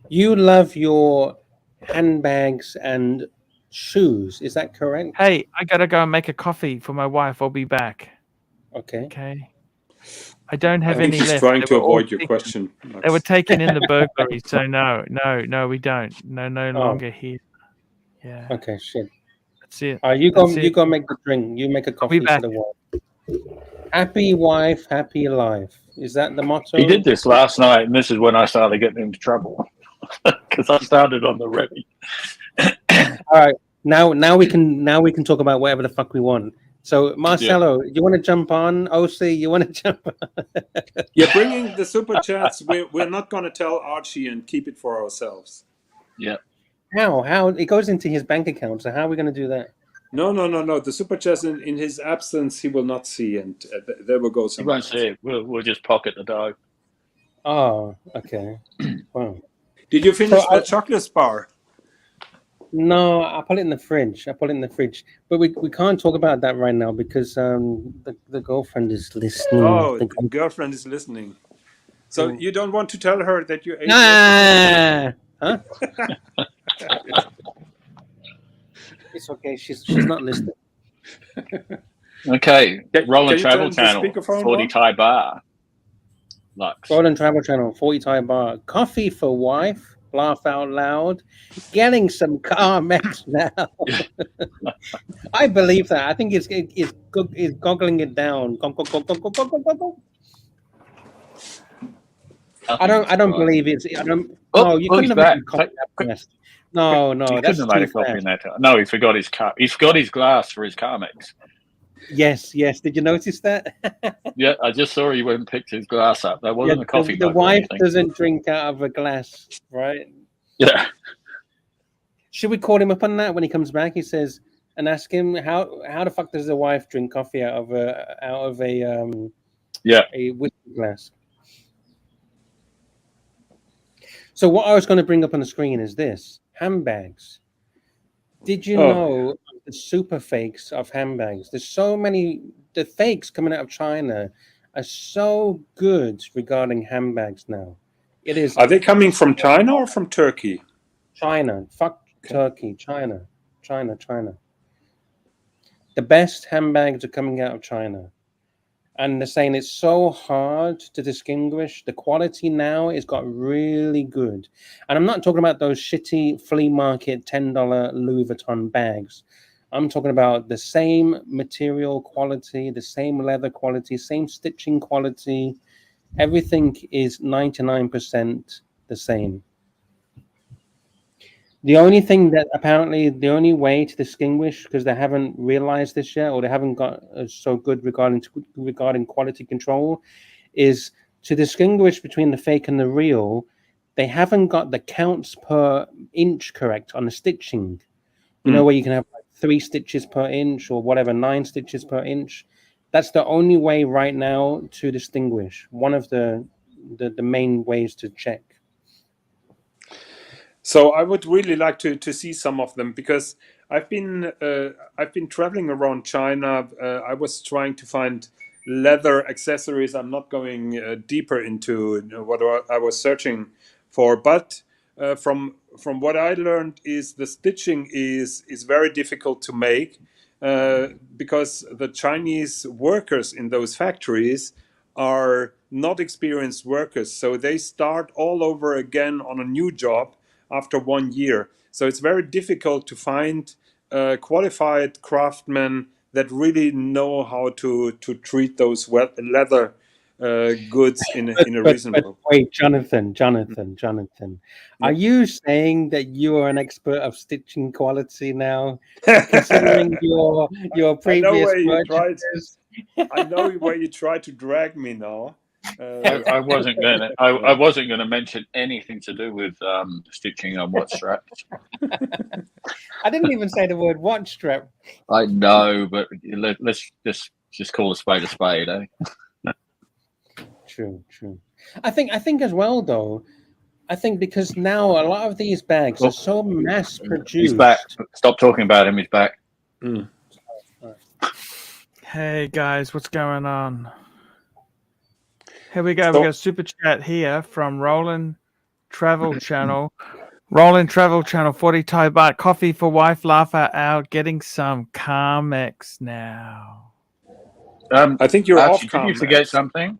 You love your handbags and shoes. Is that correct? Hey, I got to go and make a coffee for my wife. I'll be back. Okay. I don't have I think any she's left. trying They to were all avoid your taken. question. They were taken in the burglary, so no, we don't. No longer here. Yeah. Okay, shit. That's it. You go make the drink. You make a coffee for the wife. Happy wife, happy life. Is that the motto? He did this last night, and this is when I started getting into trouble because I started on the Remy. All right. Now we can talk about whatever the fuck we want. So Marcelo, you want to jump on? OC, you want to jump on? Yeah, bringing the super chats. We're not going to tell Archie and keep it for ourselves. Yeah. How it goes into his bank account? So how are we going to do that? No. The super chats in his absence he will not see, and there will go You somewhere won't else. see it. We'll just pocket the dough. Oh, okay. Wow. Did you finish So that chocolate bar? No, I put it in the fridge. But we can't talk about that right now because the girlfriend is listening. Oh, the girlfriend is listening. So you don't want to tell her that you ate? Huh? It's okay. She's not listening. Okay, Roll and you Travel turn the Channel, speakerphone 40 on? Thai Bar. Lux. Roll and Travel Channel, 40 Thai Bar. Coffee for wife. Laugh out loud. Getting some Carmex now. I believe that. I think it's goggling it down. I don't believe it's. I don't. No, you couldn't have made coffee that fast. No, He that's couldn't have made a too coffee fast. in that time. No, he forgot his car. He forgot his glass for his Carmex. Yes. Did you notice that? Yeah, I just saw he went and picked his glass up. That wasn't a coffee The mug or wife anything. doesn't drink out of a glass, right? Yeah. Should we call him up on that when he comes back? He says, and ask him how the fuck does the wife drink coffee out of a whiskey glass? So what I was going to bring up on the screen is this: handbags. Did you know the super fakes of handbags? There's so many. The fakes coming out of China are so good regarding handbags now. It is. Are they coming from China or from Turkey? China. Fuck Turkey. China. The best handbags are coming out of China. And they're saying it's so hard to distinguish. The quality now has got really good. And I'm not talking about those shitty flea market $10 Louis Vuitton bags. I'm talking about the same material quality, the same leather quality, same stitching quality. Everything is 99% the same. The only thing that apparently the only way to distinguish, because they haven't realized this yet, or they haven't got so good regarding quality control, is to distinguish between the fake and the real. They haven't got the counts per inch correct on the stitching. You know, where you can have like 3 stitches per inch or whatever, 9 stitches per inch. That's the only way right now to distinguish. One of the main ways to check. So I would really like to see some of them, because I've been traveling around China. I was trying to find leather accessories. I'm not going deeper into what I was searching for, but from what I learned is the stitching is very difficult to make because the Chinese workers in those factories are not experienced workers, so they start all over again on a new job after 1 year. So it's very difficult to find qualified craftsmen that really know how to treat those leather goods in a reasonable. But wait, Jonathan, are you saying that you are an expert of stitching quality now, considering your previous purchases? I know where you try to drag me now. I wasn't gonna. I wasn't gonna mention anything to do with stitching on watch straps. I didn't even say the word watch strap. I know, but let's just call a spade, eh? True. I think as well though. I think because now a lot of these bags are so mass produced. He's back. Stop talking about him. He's back. Hey guys, what's going on? Here we go. We got a super chat here from Roland Travel Channel. Roland Travel Channel, 40 Thai baht. Coffee for wife, laugh out. Getting some Carmex now. I think you're Archie, off. Did you forget something?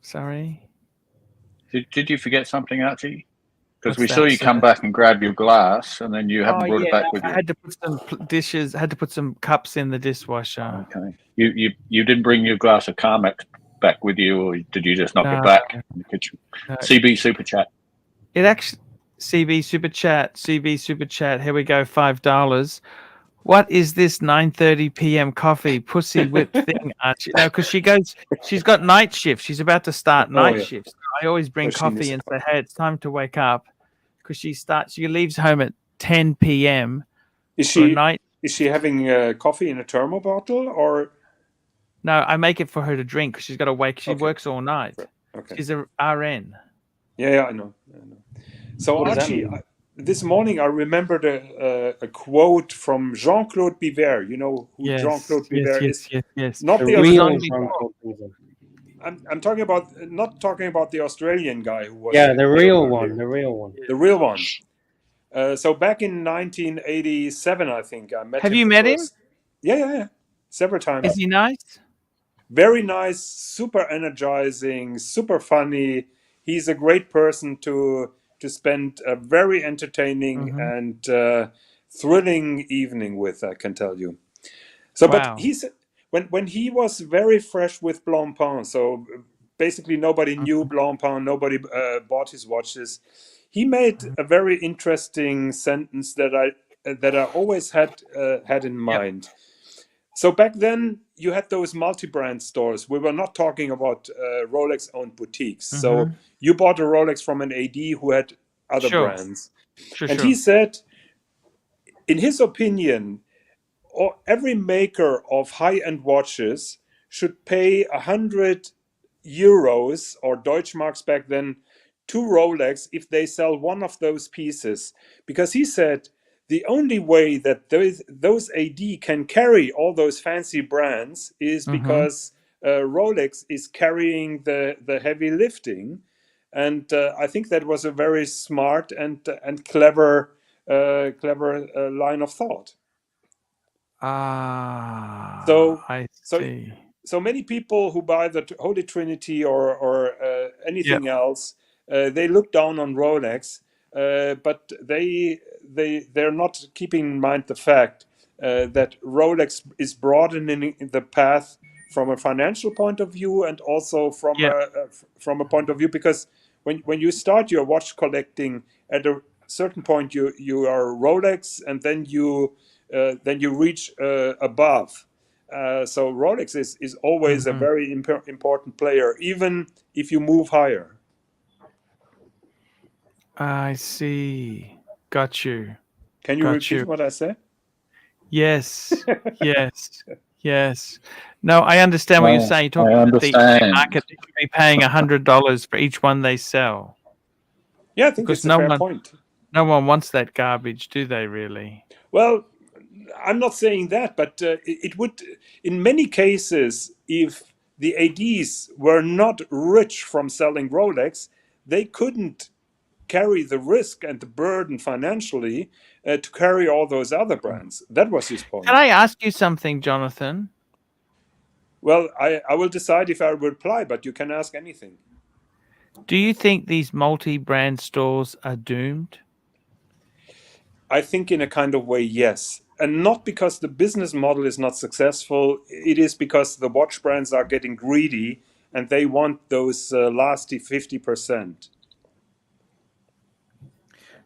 Sorry. Did you forget something, Archie? Because we saw you come back and grab your glass, and then you haven't brought it back with you. I had to put some dishes. Had to put some cups in the dishwasher. Okay. You didn't bring your glass of Carmex back with you, or did you just knock it back in the kitchen? No. CB Super Chat. It actually CB Super Chat. Here we go. $5. what is this 9:30 p.m. coffee pussy whip thing, Archie? No, because she's got night shifts. She's about to start night yeah. shifts. I always bring So she needs coffee and say, hey, it's time to wake up, because she leaves home at 10 p.m. Is for a she night. is she having coffee in a thermo bottle or? No, I make it for her to drink because she's got to wake. She Okay. works all night. Okay. She's a RN. Yeah, I know. So What does that Archie, mean? this morning I remembered a quote from Jean-Claude Biver. You know who Yes, Jean-Claude yes, Biver yes, is? yes, yes. Not The the real on Australian. Jean-Claude Beaver. I'm talking about not talking about the Australian guy who was. Yeah, the real earlier. one. The real one. The real one. So back in 1987, I think I met him. Have you the met him? first- Yeah. Several times. Is he nice? Very nice, super energizing, super funny. He's a great person to spend a very entertaining and thrilling evening with, I can tell you. So, Wow. but he's when he was very fresh with Blancpain, so basically nobody knew Blancpain, nobody bought his watches. He made a very interesting sentence that I always had in mind. So back then, you had those multi-brand stores. We were not talking about Rolex-owned boutiques. So you bought a Rolex from an AD who had other brands. And he said, in his opinion, every maker of high-end watches should pay 100 euros or Deutschmarks back then to Rolex if they sell one of those pieces. Because he said, the only way that those AD can carry all those fancy brands is because Rolex is carrying the heavy lifting, and I think that was a very smart and clever line of thought. I see. So many people who buy the Holy Trinity or anything else, they look down on Rolex, but they're not keeping in mind the fact that Rolex is broadening the path from a financial point of view and also from a point of view, because when you start your watch collecting, at a certain point you are Rolex, and then you reach above. So Rolex is always a very important player, even if you move higher. I see. Got you. Can you repeat what I said? Yes. Yes. No, I understand what you're saying. You're talking about the market. They should be paying $100 for each one they sell. Yeah, I think it's a fair point. No one wants that garbage, do they really? Well, I'm not saying that, but it would, in many cases, if the ADs were not rich from selling Rolex, they couldn't carry the risk and the burden financially to carry all those other brands. That was his point. Can I ask you something, Jonathan? Well, I will decide if I reply, but you can ask anything. Do you think these multi-brand stores are doomed? I think in a kind of way, yes. And not because the business model is not successful. It is because the watch brands are getting greedy and they want those last 50%.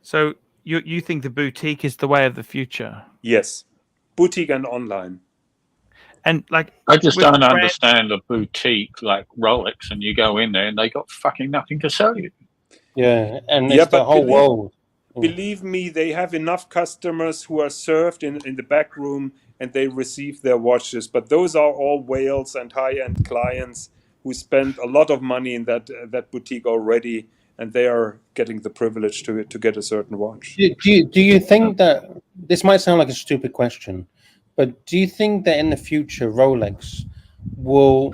So you think the boutique is the way of the future? Yes. Boutique and online. And like, I just don't understand a boutique like Rolex, and you go in there and they got fucking nothing to sell you. Yeah, and it's the whole world. Believe me, they have enough customers who are served in the back room and they receive their watches. But those are all whales and high-end clients who spend a lot of money in that boutique already, and they are getting the privilege to get a certain watch. Do you think that, this might sound like a stupid question, but do you think that in the future Rolex will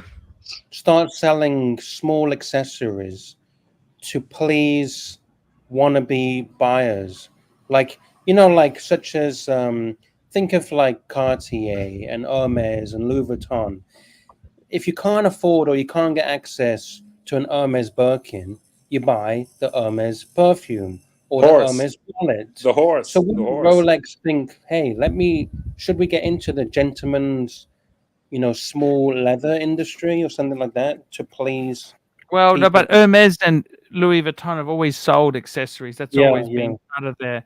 start selling small accessories to please wannabe buyers, like such as think of like Cartier and Hermes and Louis Vuitton? If you can't afford or you can't get access to an Hermes Birkin, you buy the Hermes perfume or the Hermes wallet. The horse. So would Rolex think, hey, should we get into the gentleman's, small leather industry or something like that to please? Well, no, but Hermes and Louis Vuitton have always sold accessories. That's always been part of their.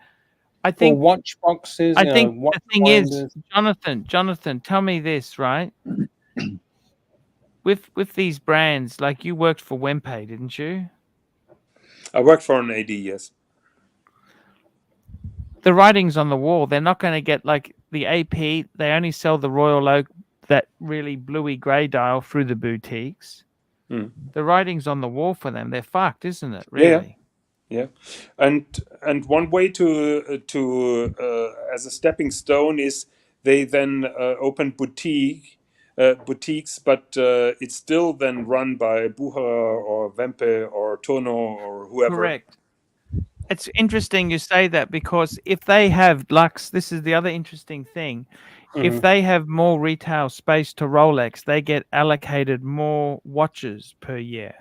I Or think watch boxes. I You know, think watch the thing is, finders. Jonathan, tell me this, right? With these brands, like you worked for Wempay, didn't you? I worked for an AD, yes. The writing's on the wall. They're not going to get like the AP. They only sell the Royal Oak, that really bluey grey dial, through the boutiques. Mm. The writing's on the wall for them. They're fucked, isn't it? Yeah, Really? yeah. And one way to as a stepping stone is they then open boutiques, but it's still then run by Bucher or Wempe or Tono or whoever. Correct. It's interesting you say that, because if they have Lux, this is the other interesting thing. If they have more retail space to Rolex, they get allocated more watches per year.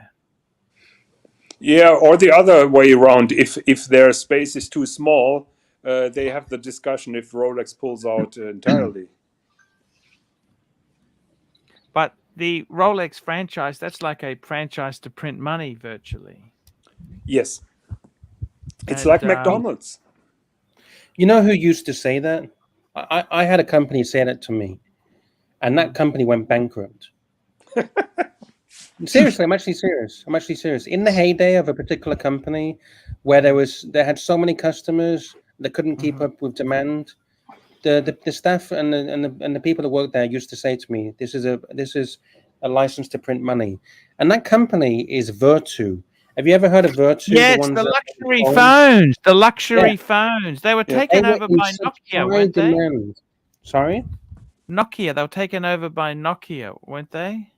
Yeah, or the other way around. If their space is too small, they have the discussion if Rolex pulls out entirely. But the Rolex franchise, that's like a franchise to print money virtually. Yes. It's And, like McDonald's. You know who used to say that? I had a company say that to me, and that company went bankrupt. Seriously, I'm actually serious. In the heyday of a particular company, where they had so many customers, they couldn't keep up with demand. The staff and the people that worked there used to say to me, "This is a license to print money," and that company is Virtu. Have you ever heard of Virtu? yes, the luxury phones. The luxury phones. They were taken over by Nokia, weren't they? Sorry? Nokia. They were taken over by Nokia, weren't they?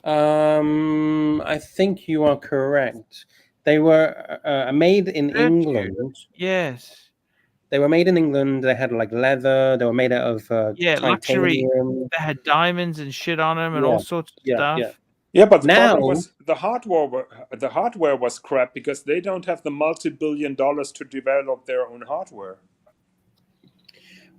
I think you are correct. They were made in England. Yes. They were made in England. They had like leather. They were made out of luxury. titanium. They had diamonds and shit on them and all sorts of stuff. Yeah, but the Now, problem was the hardware was crap because they don't have the multi-billion dollars to develop their own hardware.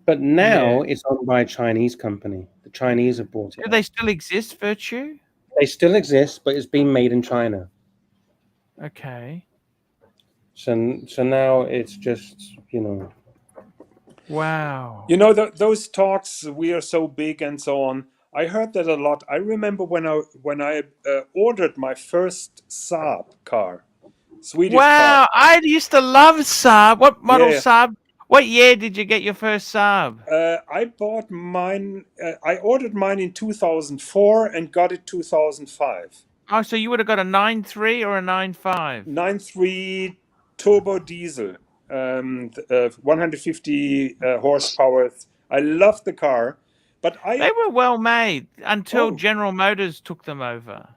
But now it's owned by a Chinese company. The Chinese have bought it. Do they still exist, Virtu? They still exist, but it's been made in China. Okay. So now it's just, you know. Wow. You know, those talks, we are so big and so on. I heard that a lot. I remember when I ordered my first Saab car, Swedish car. I used to love Saab. What model Yeah. Saab? What year did you get your first Saab? I bought mine. I ordered mine in 2004 and got it 2005. Oh, so you would have got a 9.3 or a 9.5? 9.3 turbo diesel, 150 horsepower. I loved the car, but They were well made until General Motors took them over.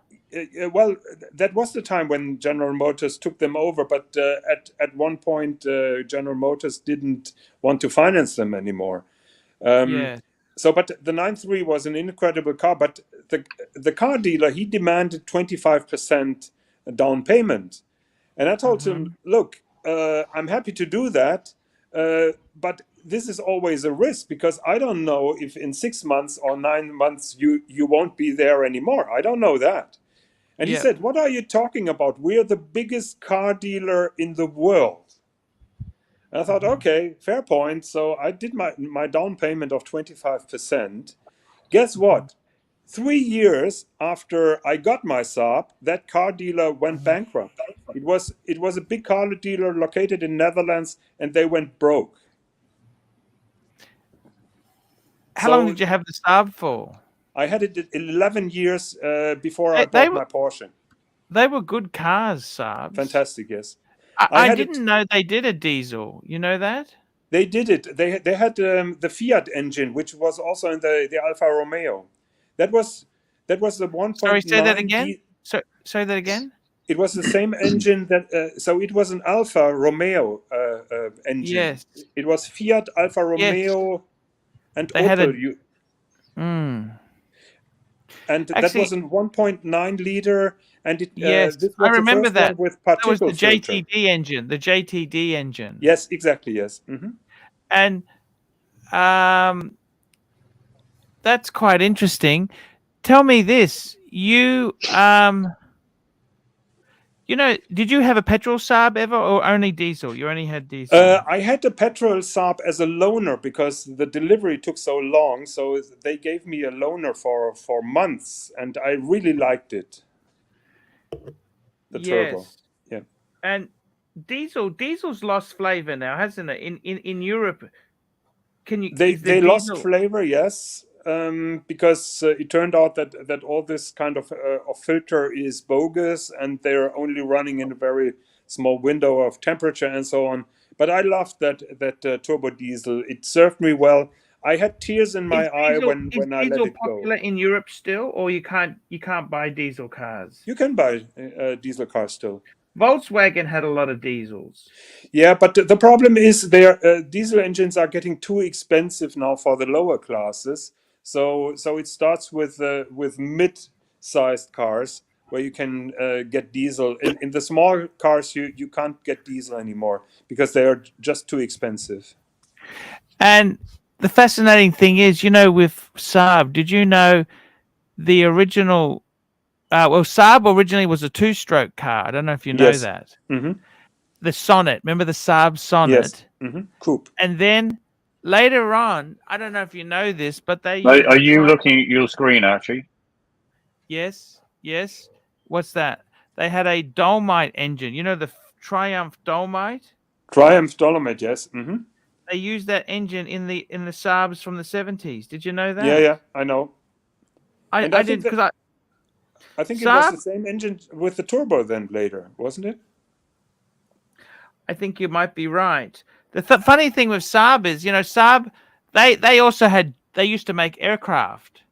Well, that was the time when General Motors took them over, but at one point General Motors didn't want to finance them anymore. So, but the 9.3 was an incredible car, but the car dealer, he demanded 25% down payment. And I told him, look, I'm happy to do that, but this is always a risk because I don't know if in 6 months or 9 months you won't be there anymore. I don't know that. And he said, what are you talking about? We're the biggest car dealer in the world. And I thought, okay, fair point. So I did my down payment of 25%. Guess what? 3 years after I got my Saab, that car dealer went bankrupt. It was a big car dealer located in Netherlands, and they went broke. How long did you have the Saab for? I had it 11 years before I bought my Porsche. They were good cars, Saabs. Fantastic, yes. I didn't know they did a diesel. You know that? They did it. They had the Fiat engine, which was also in the Alfa Romeo. That was the 1.9. Sorry, say that again. Say that again. It was the same engine that. So it was an Alfa Romeo engine. Yes. It was Fiat, Alfa Romeo, and they Opel. And actually, that was a 1.9 liter. And it, yes, this was I remember the first that. one with That was the particle filter. JTD engine. The JTD engine. Yes, exactly. Yes. And that's quite interesting. Tell me this: you You know, did you have a petrol Saab ever, or only diesel? You only had diesel. I had a petrol Saab as a loaner because the delivery took so long. So they gave me a loaner for months, and I really liked it. The turbo, yeah. And diesel's lost flavor now, hasn't it? In Europe, They lost flavor, yes, because it turned out that all this kind of filter is bogus, and they're only running in a very small window of temperature and so on. But I loved that turbo diesel. It served me well. I had tears in my eye when I let it go. Popular in Europe still, or you can't buy diesel cars? You can buy diesel cars still. Volkswagen had a lot of diesels. Yeah, but the problem is their diesel engines are getting too expensive now for the lower classes. So it starts with mid-sized cars where you can get diesel. In the small cars, you can't get diesel anymore because they are just too expensive. And the fascinating thing is, you know, with Saab, did you know the original? Well, Saab originally was a two-stroke car. I don't know if you know that. Mm-hmm. The Sonnet. Remember the Saab Sonnet? Yes. Mm-hmm. Coupe. And then later on, I don't know if you know this, but they... Are you looking at your screen, Archie? Yes. What's that? They had a Dolomite engine. You know the Triumph Dolomite? Triumph Dolomite, yes. Mm-hmm. They used that engine in the Saabs from the 70s. Did you know that? Yeah, I know. I did, because I think Saab, it was the same engine with the turbo then later, wasn't it? I think you might be right. The funny thing with Saab is, you know, Saab, they used to make aircraft.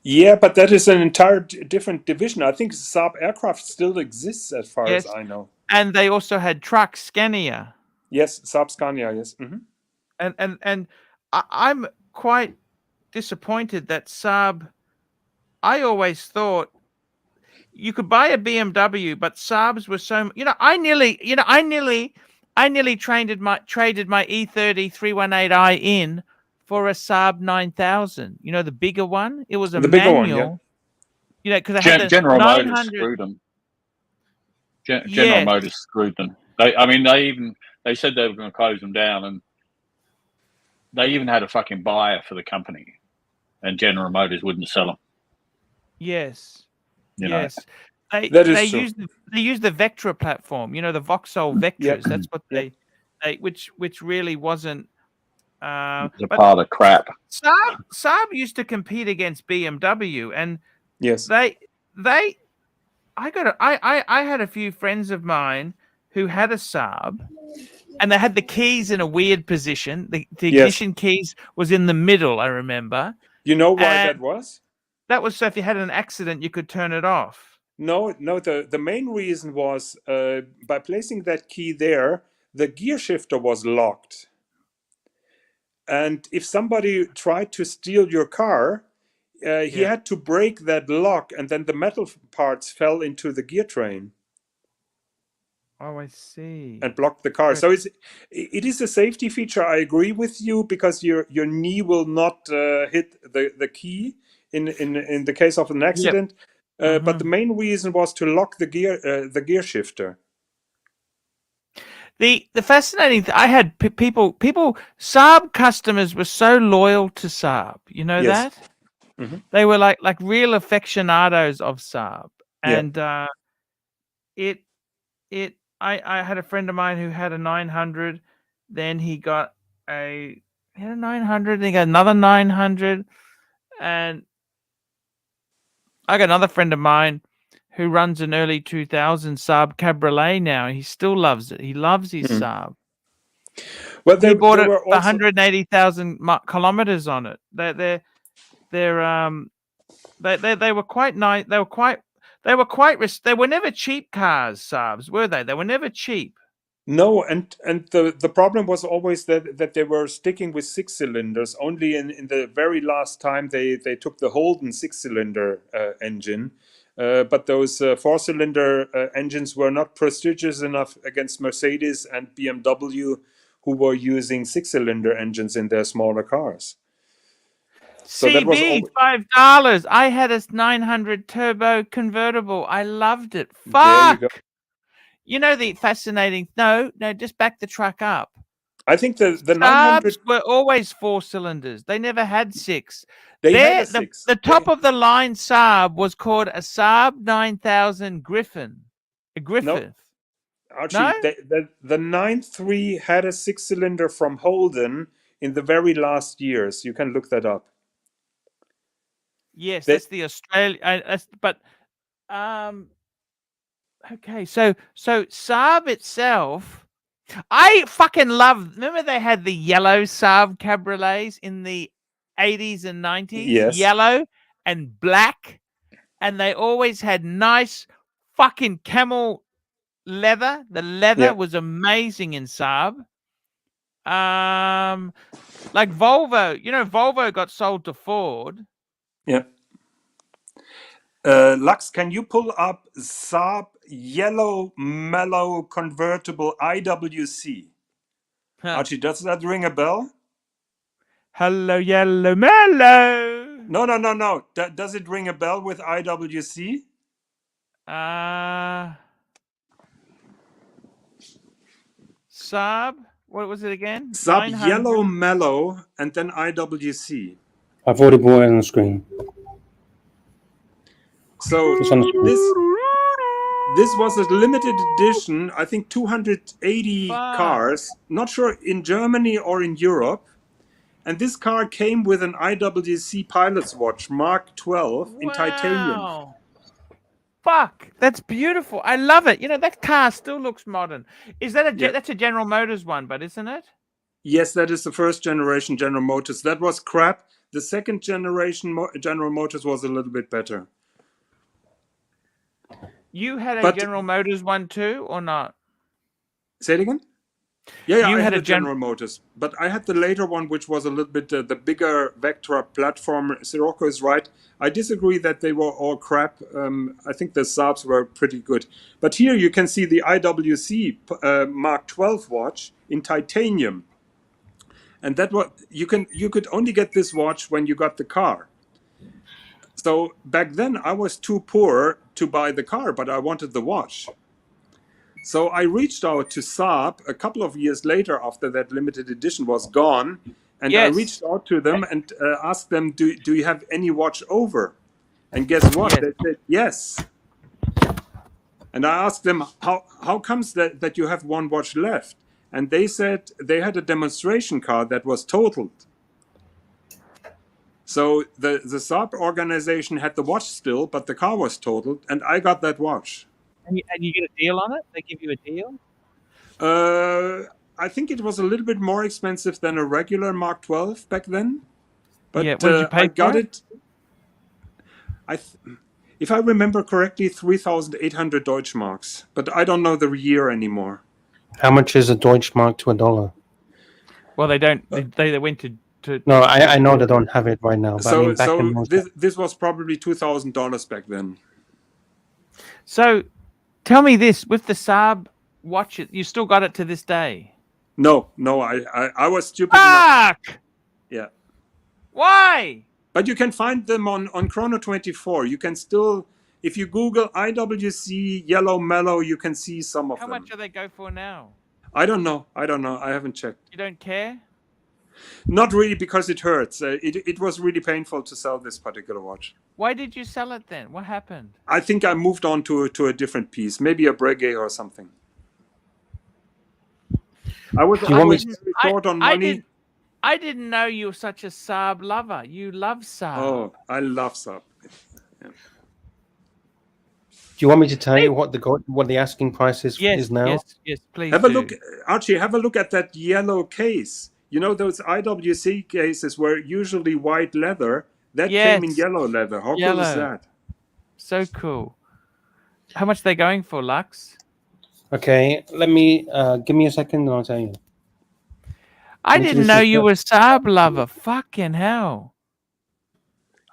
Yeah, but that is an entire different division. I think Saab aircraft still exists as far as I know. And they also had trucks, Scania. Yes, Saab Scania, yes. Mm-hmm. And I'm quite disappointed that Saab... I always thought you could buy a BMW, but Saabs were so... You know, I nearly traded my E30 318i in for a Saab 9000. You know, the bigger one. It was a manual. One, yeah. You know, because I had the General Motors screwed them. General Motors screwed them. They said they were going to close them down, and they even had a fucking buyer for the company, and General Motors wouldn't sell them. Yes. You know. They used the Vectra platform, you know, the Vauxhall Vectras. That's what they which really wasn't it's a pile of crap. Saab used to compete against BMW, and yes, I had a few friends of mine who had a Saab, and they had the keys in a weird position. The ignition keys was in the middle, I remember. You know why that was? That was so if you had an accident, you could turn it off. No. The main reason was by placing that key there, the gear shifter was locked. And if somebody tried to steal your car, he had to break that lock, and then the metal parts fell into the gear train. Oh, I see. And blocked the car. So it is a safety feature. I agree with you, because your knee will not hit the key in the case of an accident. But the main reason was to lock the gear shifter. The fascinating thing, I had people Saab customers were so loyal to Saab. You know that? Mm-hmm. They were like real aficionados of Saab. And I had a friend of mine who had a 900. Then he had a 900. Then he got another 900, and I got another friend of mine who runs an early 2000 Saab Cabriolet now. He still loves it. He loves his Saab. Well, he bought it 180,000 kilometers on it. They were quite nice. They were never cheap cars, Saabs, were they? They were never cheap. No, and the problem was always that they were sticking with 6 cylinders. Only in the very last time they took the Holden 6-cylinder engine. But those 4-cylinder engines were not prestigious enough against Mercedes and BMW, who were using 6-cylinder engines in their smaller cars. So that was CB, all. $5. I had a 900 turbo convertible. I loved it. There you go. Fuck. You know the fascinating. No, just back the truck up. I think the 900 Saabs were always 4 cylinders. They never had 6. they had a 6. The top of the line Saab was called a Saab 9000 Griffin. A Griffith. Archie, No? the 9.3 had a 6-cylinder from Holden in the very last years. You can look that up. Yes, They- that's the Australian. Okay, so Saab itself, I fucking love. Remember they had the yellow Saab cabriolets in the 80s and 90s, Yes. yellow and black, and they always had nice fucking camel leather. The leather Yeah. was amazing in Saab. Like Volvo, Volvo got sold to Ford. Yeah. Lux, can you pull up Saab yellow mellow convertible IWC? Huh. Archie, does that ring a bell? Hello, yellow mellow. No. Does it ring a bell with IWC? Saab. What was it again? Saab 900. yellow mellow and then IWC. I've already brought it on the screen. So It's on the screen. this was a limited edition, I think 280 Fuck. cars, not sure in Germany or in Europe. And this car came with an IWC pilot's watch, Mark 12, in titanium. Wow. Fuck, that's beautiful. I love it. That car still looks modern. Is that Yeah. that's a General Motors one, but isn't it? Yes, that is the first generation General Motors. That was crap. The second generation General Motors was a little bit better. You had a But- General Motors one too, or not? Say it again? Yeah, You I had had a a General Motors, but I had the later one, which was a little bit the bigger Vectra platform. Sirocco is right. I disagree that they were all crap. I think the Saabs were pretty good. But here you can see the IWC Mark 12 watch in titanium, and that was you could only get this watch when you got the car. So back then I was too poor to buy the car, but I wanted the watch. So I reached out to Saab a couple of years later after that limited edition was gone. And I Yes. reached out to them and asked them, do you have any watch over? And guess what? Yes. They said, yes. And I asked them, how comes that you have one watch left? And they said they had a demonstration car that was totaled. So the Saab organization had the watch still, but the car was totaled, and I got that watch. And you get a deal on it? They give you a deal? I think it was a little bit more expensive than a regular Mark 12 back then. But Yeah, what did you pay I got for it. If I remember correctly, 3,800 Deutschmarks. But I don't know the year anymore. How much is a Deutschmark to $1? Well, they don't. They went to. No, I know they don't have it right now. But I mean, back in those this was probably $2,000 back then. So, tell me this: with the Saab watch, you still got it to this day? No, I was stupid enough. Fuck! Yeah. Why? But you can find them on Chrono 24. You can still, if you Google IWC Yellow Mellow, you can see some of How them. much do they go for now? I don't know. I haven't checked. You don't care? Not really, because it hurts. It was really painful to sell this particular watch. Why did you sell it then? What happened? I think I moved on to a different piece, maybe a Breguet or something. I was short on money. I didn't know you were such a Saab lover. You love Saab. Oh, I love Saab. Yeah. Do you want me to tell you what the asking price is now? Yes, please. Have a look, Archie. Have a look at that yellow case. You know those IWC cases were usually white leather. That came in yellow leather. How cool is that? So cool. How much are they going for, Lux? Okay, let me give me a second and I'll tell you. I didn't know you were a Saab lover. Fucking hell.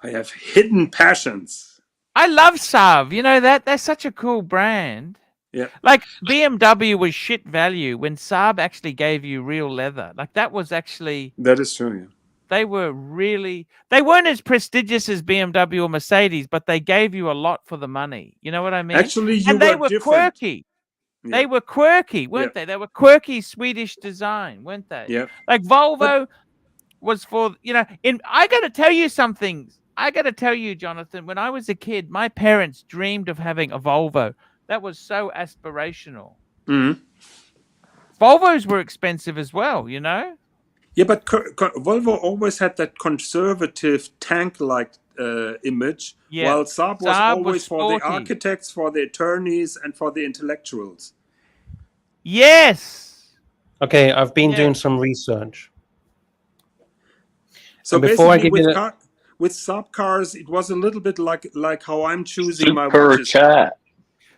I have hidden passions. I love Saab. You know that? They're such a cool brand. Yeah. Like BMW was shit value when Saab actually gave you real leather. Like that was actually... That is true, yeah. they were really, they weren't as prestigious as BMW or Mercedes, but they gave you a lot for the money. You know what I mean? Actually, you And they were were different. quirky. Yeah. They were quirky, weren't they? They were quirky Swedish design, weren't they? Yeah. Like Volvo was for, you know, I got to tell you something. I got to tell you, Jonathan, when I was a kid, my parents dreamed of having a Volvo. That was so aspirational. Mhm. Volvos were expensive as well, you know? Yeah, but Volvo always had that conservative tank-like image, Yeah. while Saab was Saab always was for the sporty. architects, for the attorneys, and for the intellectuals. Yes. Okay, I've been Yeah. doing some research. So And before I basically, give you with Saab cars, it was a little bit like how I'm choosing my Super watches. chat.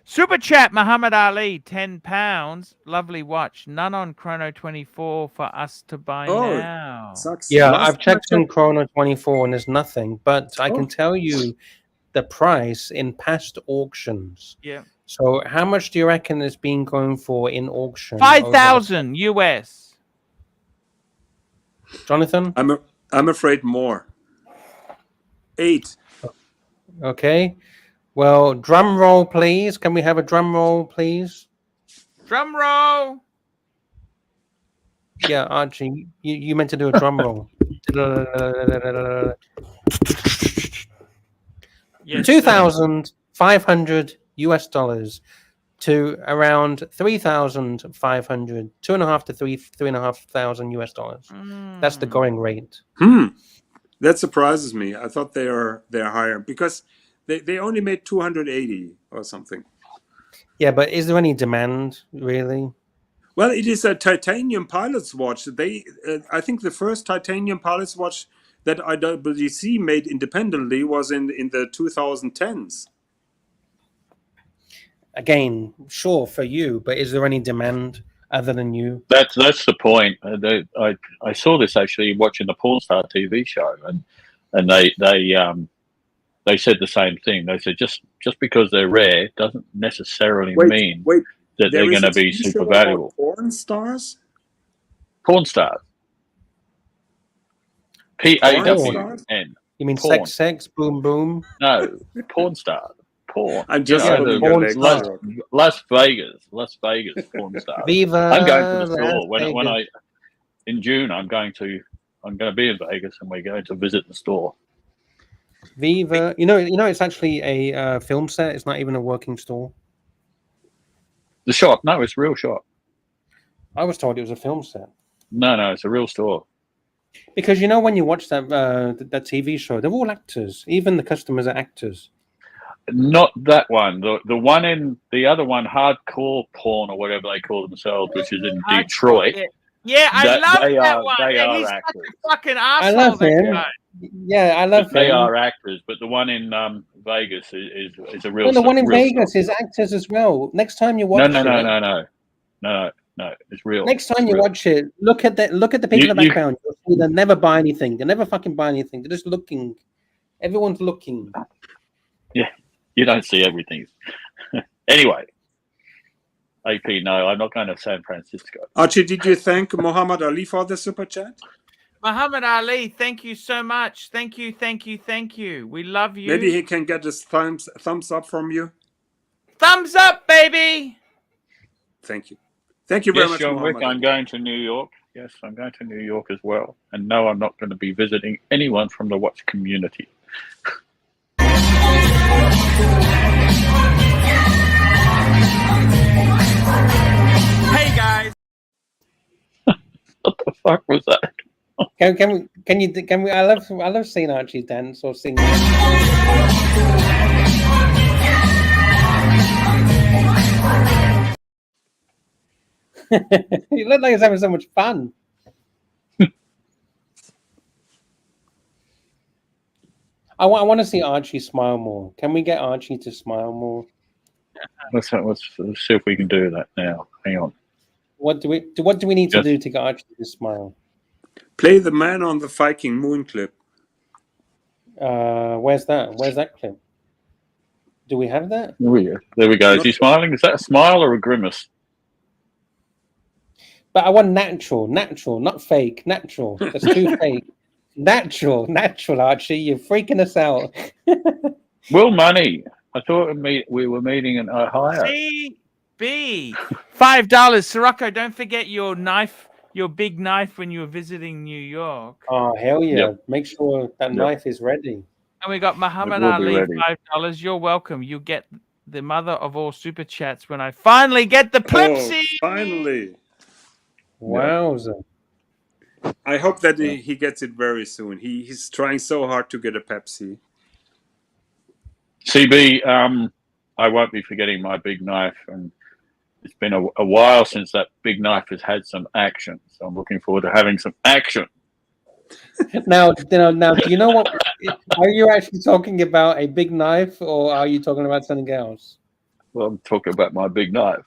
Super chat, Muhammad Ali, £10. Lovely watch. None on Chrono 24 for us to buy Oh, now. sucks. Yeah, Last I've time I checked on Chrono 24 and there's nothing, but I can Oh. tell you the price in past auctions. Yeah. So how much do you reckon it's been going for in auction? 5,000 US. Jonathan? I'm afraid more. 8. Okay. Well, drum roll, please. Can we have a drum roll, please? Drum roll. Yeah, Archie, you meant to do a drum roll. Yes, 2,500 US dollars to around 3,500, 2.5 to 3,500 US dollars. That's the going rate. That surprises me. I thought they're higher because they only made 280 or something. Yeah, but is there any demand really? Well, it is a titanium pilot's watch. I think the first titanium pilot's watch that IWC made independently was in the 2010s. Again, sure for you, but is there any demand other than you? That's the point. I saw this actually watching the Porn Star TV show, and they said the same thing. They said just because they're rare doesn't necessarily mean that they're going to be super valuable. Porn stars? Porn stars. PAWN. You mean Porn. sex, boom, boom? No, porn stars. Porn. I'm just the porn Las Vegas porn stars. Viva I'm going to the store Las when I in June. I'm going to be in Vegas, and we're going to visit the store. Viva, you know, it's actually a film set. It's not even a working store. The shop? No, it's a real shop. I was told it was a film set. No, it's a real store. Because you know, when you watch that TV show, they're all actors. Even the customers are actors. Not that one. The one in the other one, hardcore porn or whatever they call themselves, which is in Detroit. Yeah, I love that one. They Yeah, are he's actors. such a fucking asshole. I love him. Guy. Yeah, I love They him. are actors, but the one in Vegas is a real. No, the one in real Vegas story. is actors as well. Next time you watch No, it's real. Next time you watch it, look at the people in the background. You'll see they never buy anything. They never fucking buy anything. They're just looking. Everyone's looking. Yeah, you don't see everything. Anyway, AP, no, I'm not going to San Francisco. Archie, did you thank Muhammad Ali for the super chat? Muhammad Ali, thank you so much. Thank you. We love you. Maybe he can get his thumbs up from you. Thumbs up, baby. Thank you. Thank you very Yes, much, John Muhammad Wick, I'm going to New York. Yes, I'm going to New York as well. And no, I'm not going to be visiting anyone from the watch community. Hey guys. What the fuck was that? Can we? I love seeing Archie dance or sing. You look like he's having so much fun. I want to see Archie smile more. Can we get Archie to smile more? Let's see if we can do that now. Hang on. What do we need to do to get Archie to smile? Play the Man on the Viking Moon clip. Where's that clip? Do we have that? There we go. Is he smiling? Is that a smile or a grimace? But I want natural, not fake, natural. That's too fake. Natural, Archie. You're freaking us out. Will Money. I thought we were meeting in Ohio. CB, $5. Sirocco, don't forget your knife, your big knife when you were visiting New York. Oh, hell yeah. Yep. Make sure that knife is ready. And we got Muhammad will be Ali, ready. $5. You're welcome. You get the mother of all super chats when I finally get the Pepsi. Finally. Wowza. I hope that he gets it very soon. He's trying so hard to get a Pepsi. CB, I won't be forgetting my big knife, and it's been a while since that big knife has had some action. So I'm looking forward to having some action. Now, do you know what? Are you actually talking about a big knife, or are you talking about something else? Well, I'm talking about my big knife.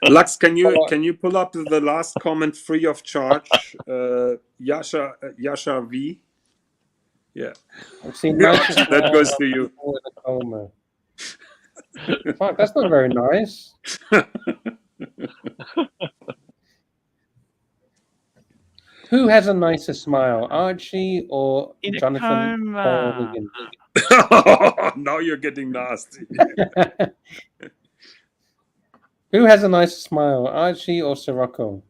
Lux, can you pull up the last comment free of charge? Yasha V. Yeah. I've seen that goes to you. Fuck, that's not very nice. Who has a nicer smile, Archie or Jonathan? Now you're getting nasty. Who has a nicer smile, Archie or Sirocco?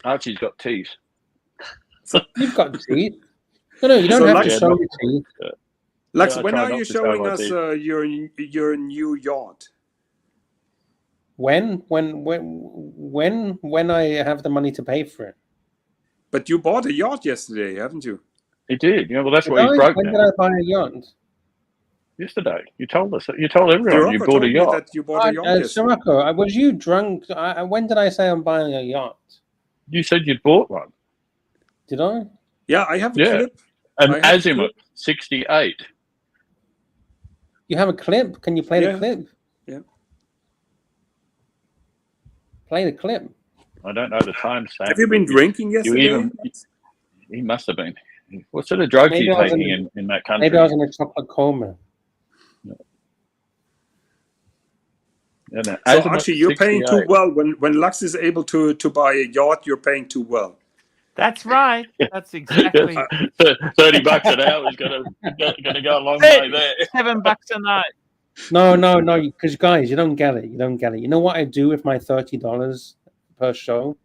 Archie's got teeth. You've got teeth. No, you don't have to show your teeth. Lux, Yeah, when try are not you to show showing my us teeth. your new yacht? When I have the money to pay for it. But you bought a yacht yesterday, haven't you? He did. Yeah, well, that's why he's broke When now. did I buy a yacht? Yesterday. You told us. You told everyone you Sirocco bought told a me yacht. that you bought a yacht yesterday. Sirocco, was you drunk? When did I say I'm buying a yacht? You said you'd bought one. Did I? Yeah, I have a Yeah. clip. An I have a Azimuth 68. You have a clip? Can you play the clip? Yeah. Play the clip. I don't know the timestamp. Have you been drinking yesterday? He must have been. What sort of drugs are you taking in that country? Maybe I was in a chocolate coma. Yeah, no, So actually, you're paying too 68. well. When Lux is able to buy a yacht, you're paying too well. That's right. That's exactly. $30 an hour is going to go a long way there. $7 a night. No, because guys, you don't get it. You don't get it. You know what I do with my $30 per show?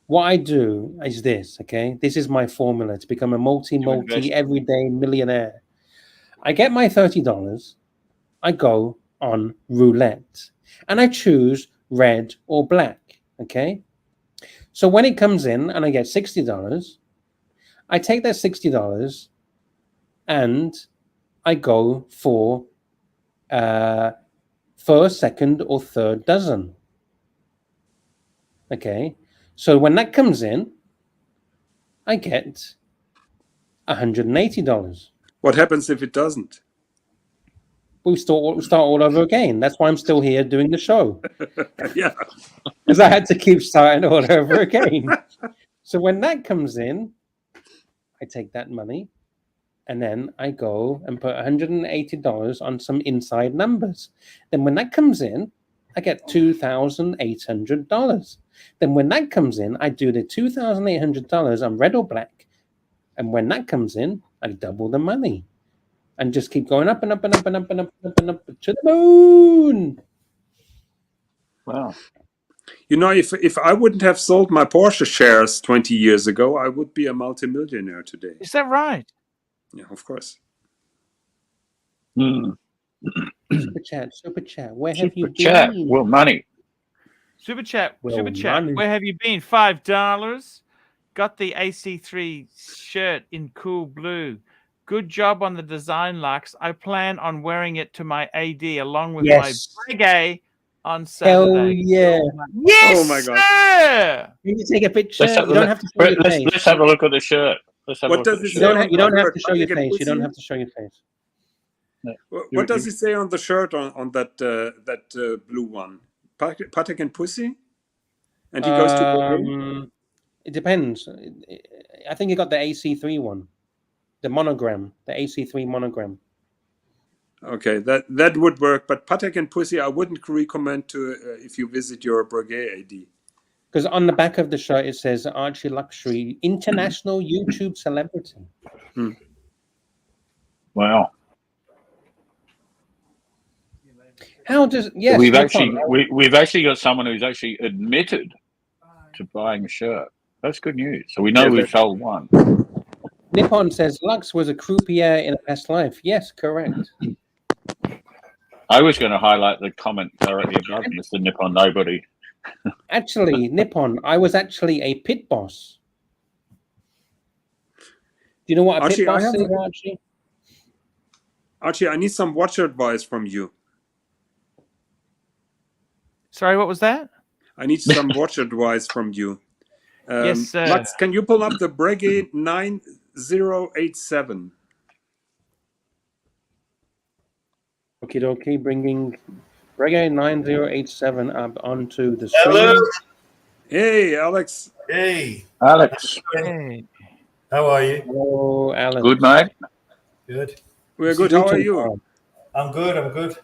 What I do is this, okay? This is my formula to become a multi everyday millionaire. I get my $30. I go on roulette, and I choose red or black, okay? So when it comes in and I get $60, I take that $60 and I go for first, second, or third dozen. Okay, so when that comes in, I get $180. What happens if it doesn't? We start all over again. That's why I'm still here doing the show. Yeah. Because I had to keep starting all over again. So when that comes in, I take that money and then I go and put $180 on some inside numbers. Then when that comes in, I get $2,800. Then when that comes in, I do the $2,800 on red or black. And when that comes in, I double the money. And just keep going up and up and up and up and up and up and up to the moon. Wow. You know, if I wouldn't have sold my Porsche shares 20 years ago, I would be a multimillionaire today. Is that right? Yeah, of course. Super chat. Where have you been? Super chat. Well, money. Super chat. Well, money. Where have you been? $5. Got the AC3 shirt in cool blue. Good job on the design, Lux. I plan on wearing it to my AD along with my reggae on Saturday. Hell yeah. Yes, Oh my God. sir. Can you take a picture? Let's have, You don't have to show your face. let's have a look at the shirt. Let's have a What look does at the it shirt. say? You don't have to show your Patrick and face. You don't Pussy? have to show your face. What does it say on the shirt on that blue one? Patek and Pussy? And he goes to Berlin? It depends. I think you got the AC3 one. The monogram. The AC3 monogram. Okay, that would work. But Patek and Pussy, I wouldn't recommend to if you visit your Breguet AD. Because on the back of the shirt it says Archie Luxury, international YouTube celebrity. Wow. How does yes? we've Nippon, we've actually got someone who's actually admitted to buying a shirt. That's good news. So we know we've sold one. Nippon says Lux was a croupier in a past life. Yes, correct. I was going to highlight the comment directly above Mr. Nippon Nobody. Actually, Nippon, I was actually a pit boss. Do you know what a pit boss is, Archie? Archie, I need some watch advice from you. Sorry, what was that? I need some watch advice from you. Yes, sir. Lux, can you pull up the Breguet 9087? Okie dokie, bringing Breguet 9087 up onto the screen. Hello. Hey, Alex. Hey. Alex. Hey. How are you? Hello, Alex. Good, mate. Good. We're good. How are you? I'm good. I'm good.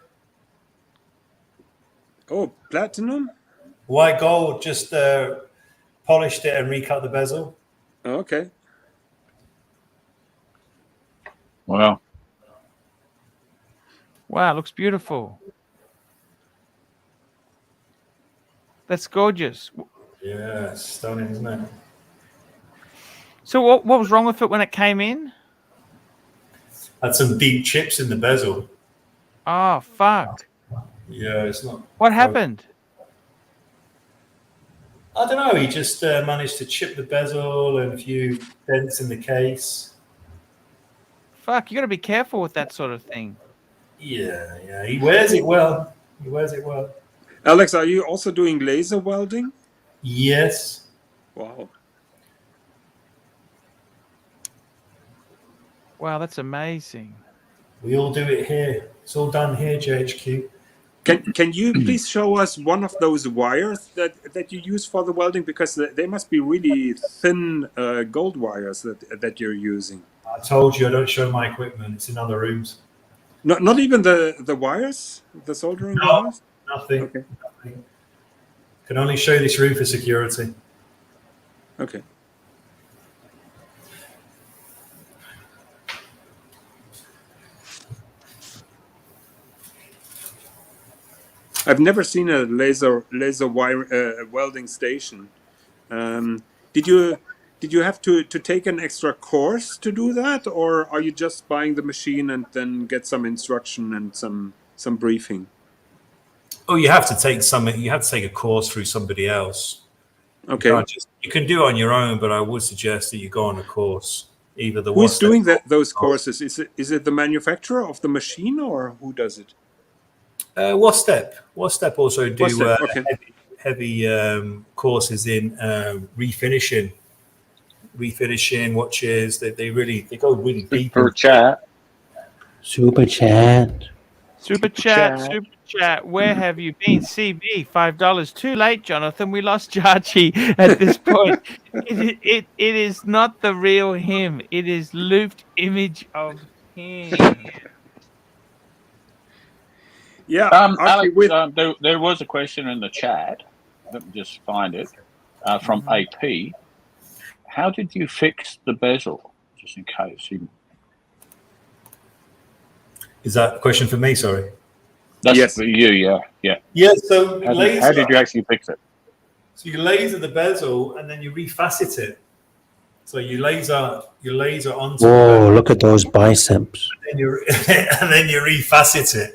Oh, platinum? White gold. Just polished it and recut the bezel. Okay. Wow. Wow, looks beautiful. That's gorgeous. Yeah, stunning, isn't it? So what was wrong with it when it came in? Had some deep chips in the bezel. Oh, fuck. Yeah, it's not. What happened? I don't know. He just managed to chip the bezel and a few dents in the case. Fuck, you got to be careful with that sort of thing. Yeah. He wears it well. Alex, are you also doing laser welding? Yes. Wow. Wow, that's amazing. We all do it here. It's all done here, JHQ. Can you please show us one of those wires that you use for the welding? Because they must be really thin gold wires that you're using. I told you I don't show my equipment. It's in other rooms. Not even the wires? The soldering wires? Nothing. Okay. Nothing. Can only show this room for security. Okay. I've never seen a laser wire welding station. Did you have to take an extra course to do that, or are you just buying the machine and then get some instruction and some briefing? Oh, you have to take You have to take a course through somebody else. Okay. You can do it on your own, but I would suggest that you go on a course. Either the Who's doing those courses? Is it the manufacturer of the machine, or who does it? WhatStep also do okay. heavy courses in refinishing watches. They go really deep. For a chat. Super chat. Where have you been? CB, $5. Too late, Jonathan. We lost Archie at this point. It is not the real him. It is looped image of him. Yeah, Alex, there was a question in the chat. Let me just find it from AP. How did you fix the bezel? Just in case. Is that a question for me? Sorry. That's for you. Yeah. Yeah. So how did you actually fix it? So you laser the bezel and then you refacet it. So you laser onto. Whoa! Look at those biceps. And then you refacet it.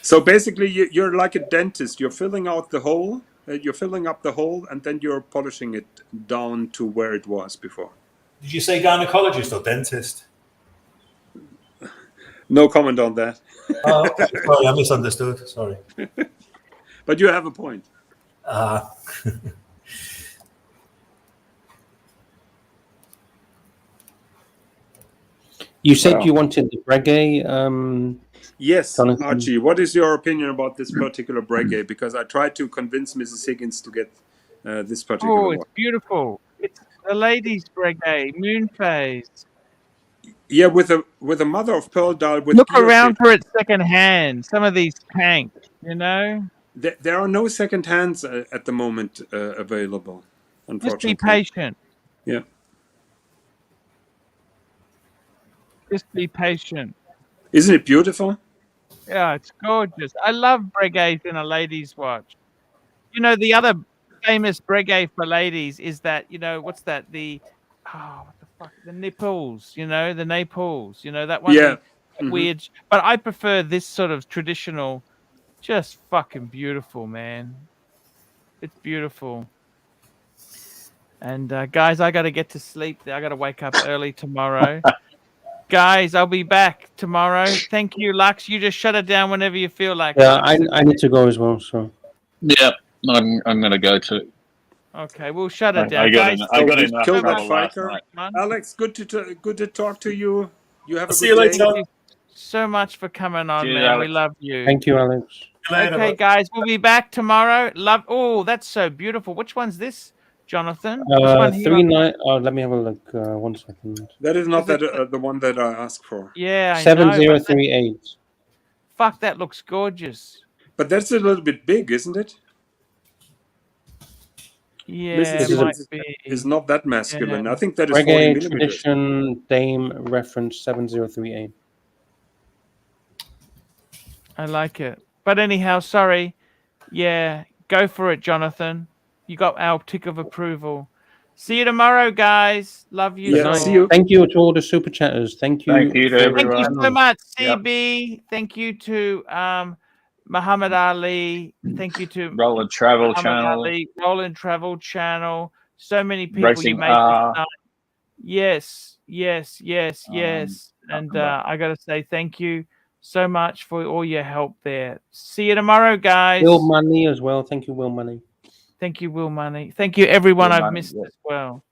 So basically, you're like a dentist. You're filling out the hole. You're filling up the hole, and then you're polishing it down to where it was before. Did you say gynecologist or dentist? No comment on that. Oh, okay. Sorry, I misunderstood. Sorry. But you have a point. You said you wanted the Breguet. Yes, Jonathan. Archie, what is your opinion about this particular Breguet? Because I tried to convince Mrs. Higgins to get this particular one. Oh, it's beautiful. It's the ladies' Breguet, moon phase. Yeah, with a mother of pearl dial. With Look around for it second hand. Some of these tank, you know. There are no second hands at the moment available, Just be unfortunately. patient. Yeah. Just be patient. Isn't it beautiful? Yeah, it's gorgeous. I love breguet in a lady's watch. You know, the other famous breguet for ladies is that, you know, what's that? What the fuck? The nipples, you know, the Naples, you know, that one. Yeah. The weird. But I prefer this sort of traditional, just fucking beautiful, man. It's beautiful. And guys, I got to get to sleep. I got to wake up early tomorrow. Guys, I'll be back tomorrow. Thank you, Lux. You just shut it down whenever you feel like. Yeah, Lux. I need to go as well. So Yeah, I'm gonna go to. Okay, we'll shut it I down, got guys. I got enough Kill that trouble last fighter. night. Alex, good to talk to you. You have a See good you day. later. Thank you so much for coming on, Cheers, man. We Alex. love you. thank you, Alex. See you later, Okay, bud. guys, we'll be back tomorrow. Love. Oh, that's so beautiful. Which one's this, Jonathan? Which one here? 39. Oh, let me have a look. 1 second. That is not Is it that the one that I asked for. Yeah, I know. But 7038. fuck, that looks gorgeous. But that's a little bit big, isn't it? Yeah, Mrs. it might Stevens be. is not that masculine. Yeah. I think that is 40 Reggae millimeters. Tradition Dame reference 7038. I like it. But anyhow, sorry. Yeah, go for it, Jonathan. You got our tick of approval. See you tomorrow, guys. Love you. Yeah, so see you. Thank you to all the super chatters. Thank you. Thank you to for- Thank you everyone. so much, Yep. CB. Thank you to Muhammad Ali. Thank you to Roland Travel Muhammad Channel, Ali, Roland Travel Channel. So many people you Racing made this R. night. Yes. And I got to say thank you so much for all your help there. See you tomorrow, guys. Will Money as well. Thank you, Will Money. Thank you, Will Money. Thank you, everyone Will I've Money, missed yeah. as well.